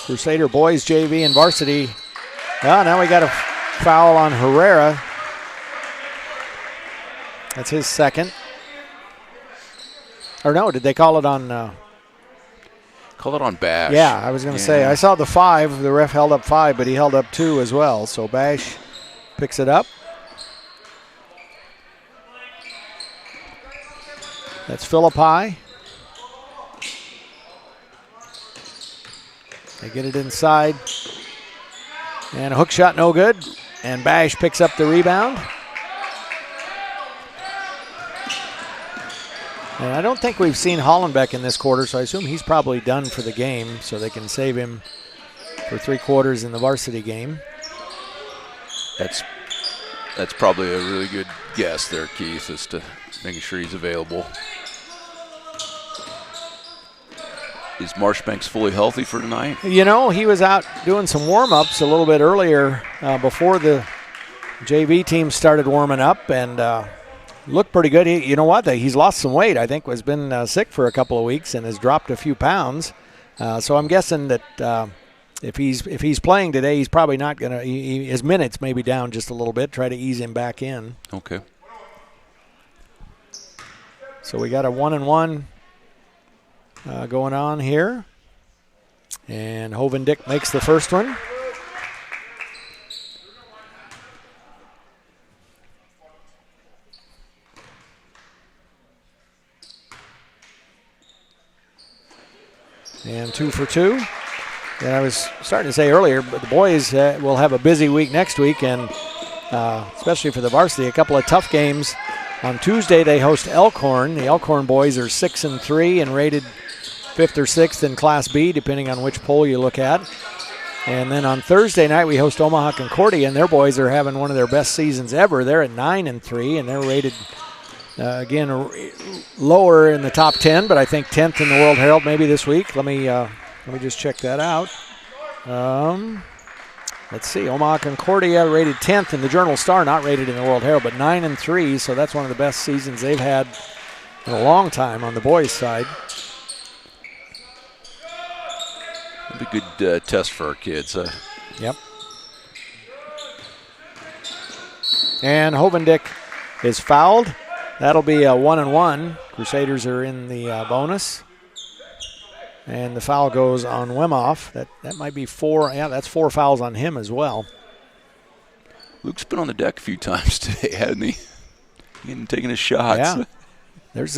Crusader boys, JV, and varsity. Well, now we got a foul on Herrera. That's his second. Or no, did they call it on? Call it on Bash. Yeah, I was going to say. I saw the 5. The ref held up 5, but he held up 2 as well. So Bash picks it up. That's Philippi. They get it inside. And a hook shot, no good. And Bash picks up the rebound. And I don't think we've seen Hollenbeck in this quarter, so I assume he's probably done for the game, so they can save him for 3 quarters in the varsity game. That's probably a really good guess there, Keith, as to making sure he's available. Is Marshbanks fully healthy for tonight? You know, he was out doing some warm-ups a little bit earlier before the JV team started warming up, and looked pretty good. You know what? He's lost some weight. I think has been sick for a couple of weeks and has dropped a few pounds. So I'm guessing that if he's playing today, he's probably not going to. His minutes may be down just a little bit. Try to ease him back in. Okay. So we got a 1-1 going on here, and Hovendick makes the first one. And 2 for 2. And I was starting to say earlier, but the boys will have a busy week next week, and especially for the varsity, a couple of tough games. On Tuesday, they host Elkhorn. The Elkhorn boys are 6-3 and rated 5th or 6th in Class B, depending on which poll you look at. And then on Thursday night, we host Omaha Concordia, and their boys are having one of their best seasons ever. They're at 9-3, and they're rated again lower in the top 10, but I think 10th in the World Herald maybe this week. Let me just check that out. Let's see, Omaha Concordia rated 10th in the Journal-Star, not rated in the World Herald, but 9-3, so that's one of the best seasons they've had in a long time on the boys' side. That'd be a good test for our kids. Yep. And Hovendick is fouled. That'll be a 1-1. Crusaders are in the bonus. And the foul goes on Wimoff. That might be 4. Yeah, that's 4 fouls on him as well. Luke's been on the deck a few times today, hasn't he? Taking his shots. Yeah. There's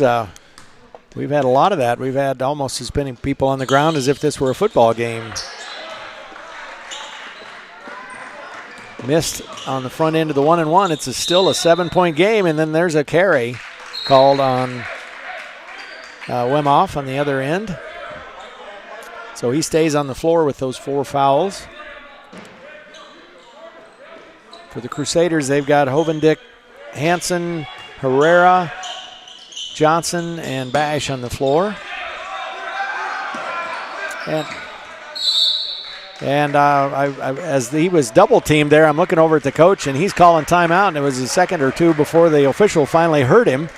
we've had a lot of that. We've had almost as many people on the ground as if this were a football game. Missed on the front end of the 1-1. It's still a 7-point game, and then there's a carry called on Wimoff on the other end. So he stays on the floor with those 4 fouls. For the Crusaders, they've got Hovendick, Hansen, Herrera, Johnson, and Bash on the floor. And as he was double teamed there, I'm looking over at the coach, and he's calling timeout, and it was a second or two before the official finally heard him,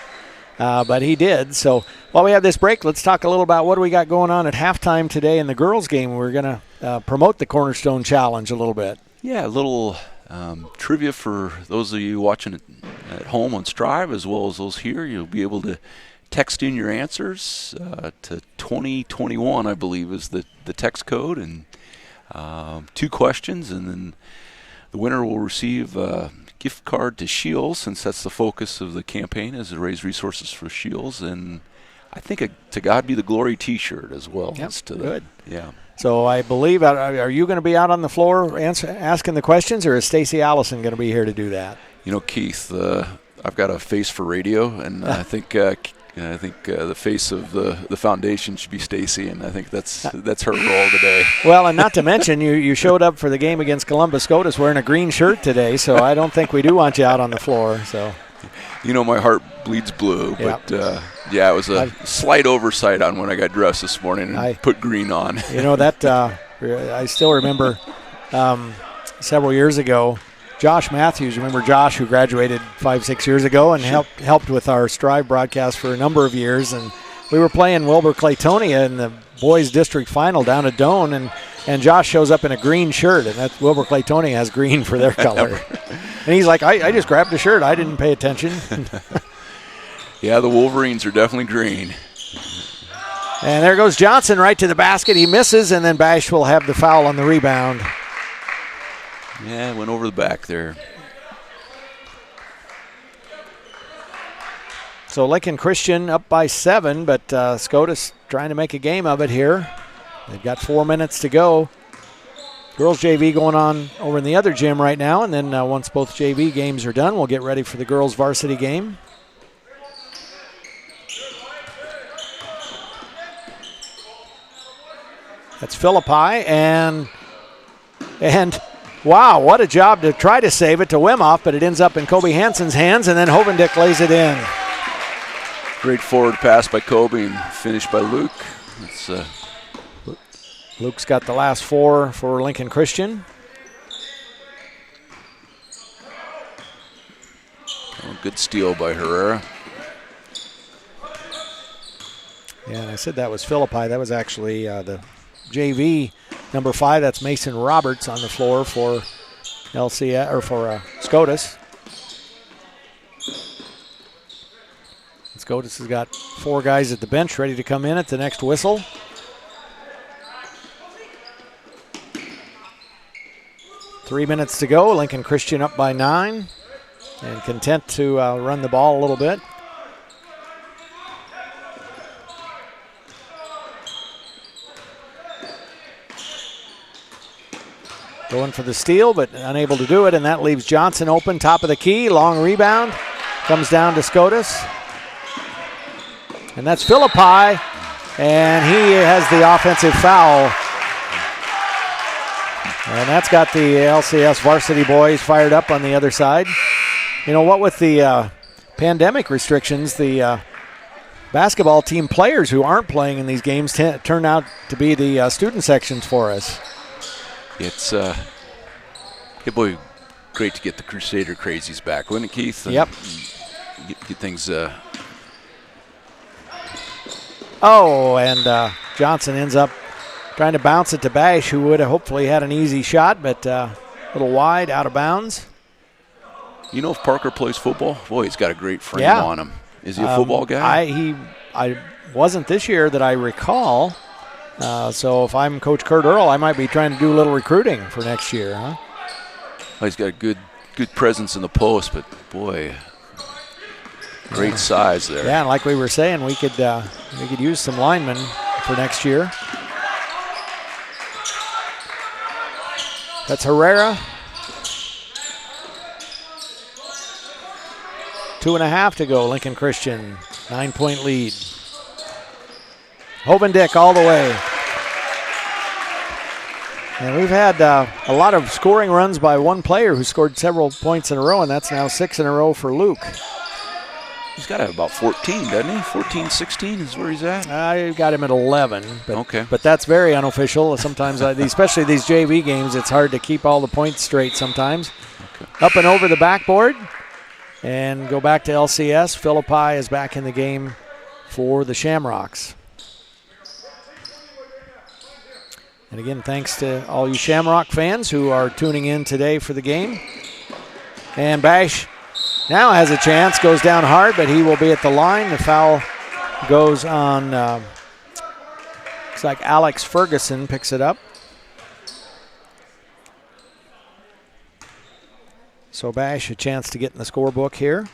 but he did. So while we have this break, let's talk a little about what do we got going on at halftime today in the girls' game. We're going to promote the Cornerstone Challenge a little bit. Yeah, a little trivia for those of you watching it at home on Strive, as well as those here. You'll be able to text in your answers to 2021, I believe, is the text code, and 2 questions, and then the winner will receive a gift card to Shields, since that's the focus of the campaign, is to raise resources for Shields, and I think a To God Be the Glory T-shirt as well. Yep, good. Yeah. So I believe, are you going to be out on the floor asking the questions, or is Stacy Allison going to be here to do that? You know, Keith, I've got a face for radio, and I think the face of the foundation should be Stacy, and I think that's her role today. Well, and not to mention, you showed up for the game against Columbus Scotus wearing a green shirt today, so I don't think we do want you out on the floor. So, you know, my heart bleeds blue, but it was a slight oversight on when I got dressed this morning and put green on. You know, that I still remember several years ago, Josh Matthews, remember Josh, who graduated 5-6 years ago and helped with our Strive broadcast for a number of years, and we were playing Wilbur Claytonia in the boys district final down at Doane, and Josh shows up in a green shirt, and that's Wilbur Claytonia has green for their color. And he's like, I just grabbed a shirt, I didn't pay attention. Yeah, the Wolverines are definitely green. And there goes Johnson right to the basket. He misses, and then Bash will have the foul on the rebound. Yeah, went over the back there. So Lincoln Christian up by 7, but Scotus trying to make a game of it here. They've got 4 minutes to go. Girls JV going on over in the other gym right now, and then once both JV games are done, we'll get ready for the girls varsity game. That's Philippi, and wow, what a job to try to save it to Wimoff, but it ends up in Kobe Hansen's hands, and then Hovendick lays it in. Great forward pass by Kobe and finished by Luke. It's Luke's got the last 4 for Lincoln Christian. Oh, good steal by Herrera. Yeah, and I said that was Philippi. That was actually the JV number 5. That's Mason Roberts on the floor for LCS or for Scotus. Scotus has got 4 guys at the bench ready to come in at the next whistle. Three minutes to go. Lincoln Christian up by 9 and content to run the ball a little bit. Going for the steal, but unable to do it, and that leaves Johnson open, top of the key. Long rebound. Comes down to Scotus. And that's Philippi, and he has the offensive foul. And that's got the LCS varsity boys fired up on the other side. You know what, with the pandemic restrictions, the basketball team players who aren't playing in these games turn out to be the student sections for us. It's boy, great to get the Crusader crazies back, wouldn't it, Keith? Yep. Get things. And Johnson ends up trying to bounce it to Bash, who would have hopefully had an easy shot, but a little wide, out of bounds. You know, if Parker plays football, boy, he's got a great frame on him. Is he a football guy? I wasn't this year that I recall. So if I'm Coach Kurt Earl, I might be trying to do a little recruiting for next year, huh? Well, he's got a good presence in the post, but boy, great size there. Yeah, and like we were saying, we could use some linemen for next year. That's Herrera. 2.5 to go. Lincoln Christian, 9-point lead. Hovendick all the way. And we've had a lot of scoring runs by one player who scored several points in a row, and that's now 6 in a row for Luke. He's got to have about 14, doesn't he? 14, 16 is where he's at. I got him at 11. But, okay. But that's very unofficial. Sometimes, especially these JV games, it's hard to keep all the points straight sometimes. Okay. Up and over the backboard. And go back to LCS. Philippi is back in the game for the Shamrocks. And again, thanks to all you Shamrock fans who are tuning in today for the game. And Bash now has a chance, goes down hard, but he will be at the line. The foul goes on, looks like Alex Ferguson picks it up. So Bash a chance to get in the scorebook here.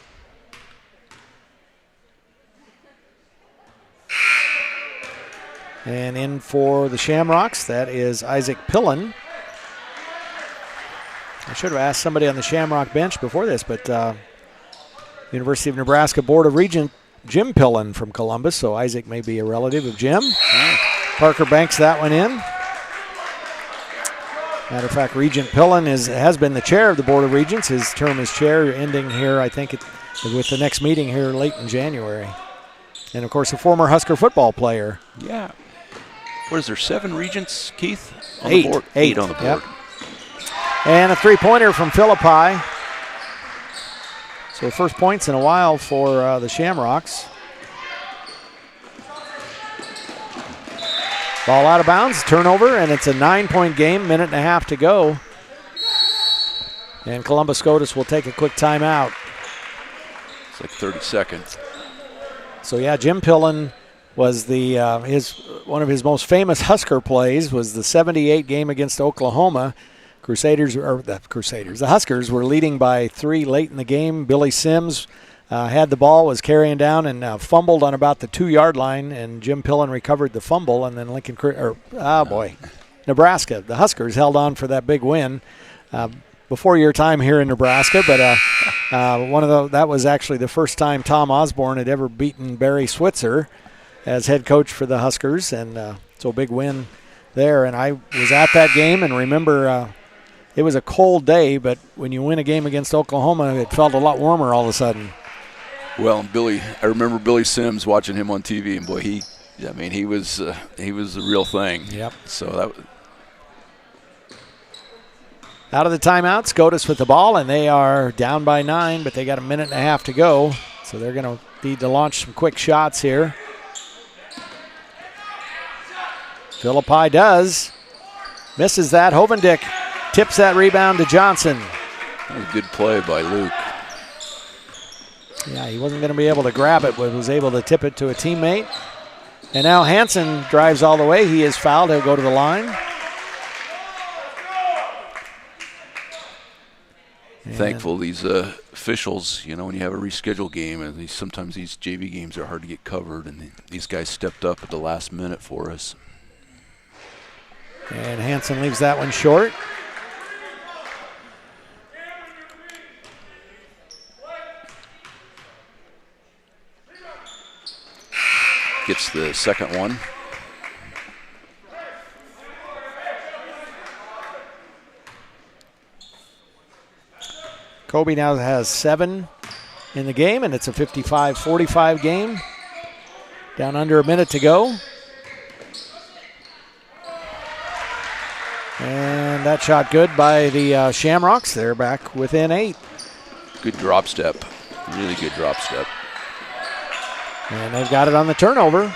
And in for the Shamrocks, that is Isaac Pillen. I should have asked somebody on the Shamrock bench before this, but University of Nebraska Board of Regent Jim Pillen from Columbus, so Isaac may be a relative of Jim. Parker banks that one in. Matter of fact, Regent Pillen has been the chair of the Board of Regents. His term as chair ending here, I think, with the next meeting here late in January. And, of course, a former Husker football player. Yeah. What is there, 7 regents, Keith? On 8. The board? 8 on the board. Yep. And a three-pointer from Philippi. So first points in a while for the Shamrocks. Ball out of bounds, turnover, and it's a 9-point game, 1.5 to go. And Columbus Scotus will take a quick timeout. It's like 30 seconds. So yeah, Jim Pillen was one of his most famous Husker plays was the 78 game against Oklahoma. The Huskers were leading by 3 late in the game. Billy Sims had the ball, was carrying down, and fumbled on about the 2-yard line, and Jim Pillen recovered the fumble, and then Nebraska. The Huskers held on for that big win before your time here in Nebraska, but that was actually the first time Tom Osborne had ever beaten Barry Switzer as head coach for the Huskers, and so a big win there. And I was at that game and remember it was a cold day, but when you win a game against Oklahoma, it felt a lot warmer all of a sudden. Well, I remember Billy Sims, watching him on TV, and boy, he I mean, he was the real thing. Yep. So that. Out of the timeout, Scotus with the ball, and they are down by 9, but they got a minute and a half to go. So they're going to need to launch some quick shots here. Philippi does. Misses that. Hovendick tips that rebound to Johnson. That was a good play by Luke. Yeah, he wasn't going to be able to grab it, but was able to tip it to a teammate. And now Hansen drives all the way. He is fouled. He'll go to the line. Thankful these officials, when you have a rescheduled game, and sometimes these JV games are hard to get covered, and these guys stepped up at the last minute for us. And Hansen leaves that one short. Gets the second one. Kobe now has 7 in the game, and it's a 55-45 game. Down under a minute to go. And that shot good by the Shamrocks. They're back within 8. Good drop step. Really good drop step. And they've got it on the turnover.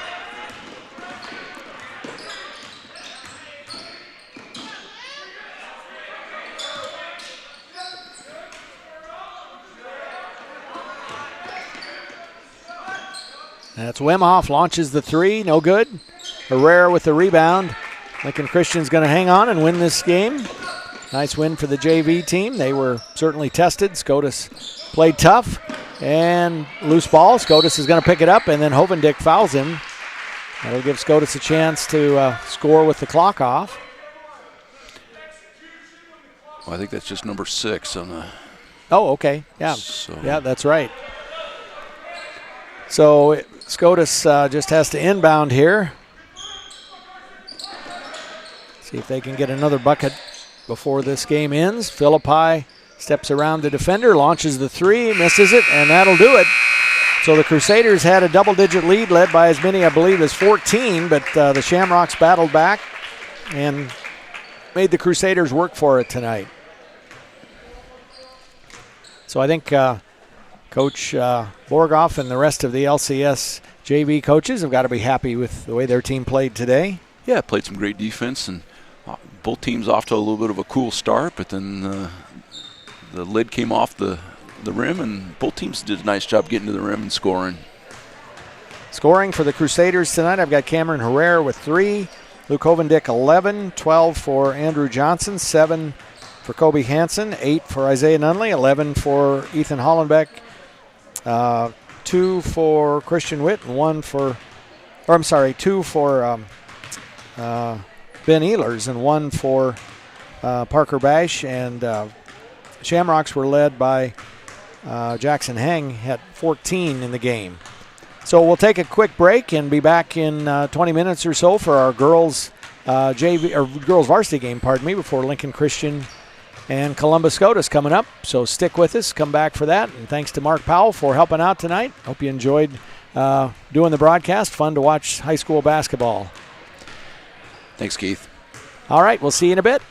That's Wimhoff, launches the 3, no good. Herrera with the rebound. Lincoln Christian's going to hang on and win this game. Nice win for the JV team. They were certainly tested. Scotus played tough. And loose ball. Scotus is going to pick it up, and then Hovendick fouls him. That'll give Scotus a chance to score with the clock off. Well, I think that's just number 6 on the... Oh, okay. Yeah. So. Yeah, that's right. So Scotus just has to inbound here. See if they can get another bucket before this game ends. Philippi steps around the defender, launches the 3, misses it, and that'll do it. So the Crusaders had a double-digit lead, led by as many, I believe, as 14, but the Shamrocks battled back and made the Crusaders work for it tonight. So I think Coach Borgoff and the rest of the LCS JV coaches have got to be happy with the way their team played today. Yeah, played some great defense, and both teams off to a little bit of a cool start, but then the lid came off the rim, and both teams did a nice job getting to the rim and scoring. Scoring for the Crusaders tonight, I've got Cameron Herrera with 3, Luke Hovendick 11, 12 for Andrew Johnson, 7 for Kobe Hansen, 8 for Isaiah Nunley, 11 for Ethan Hollenbeck, 2 for Christian Witt, and 2 for Ben Ehlers, and 1 for Parker Bash, and Shamrocks were led by Jackson Heng at 14 in the game. So we'll take a quick break and be back in 20 minutes or so for our girls girls varsity game, before Lincoln Christian and Columbus Scotus coming up. So stick with us, come back for that. And thanks to Mark Powell for helping out tonight. Hope you enjoyed doing the broadcast. Fun to watch high school basketball. Thanks, Keith. All right, we'll see you in a bit.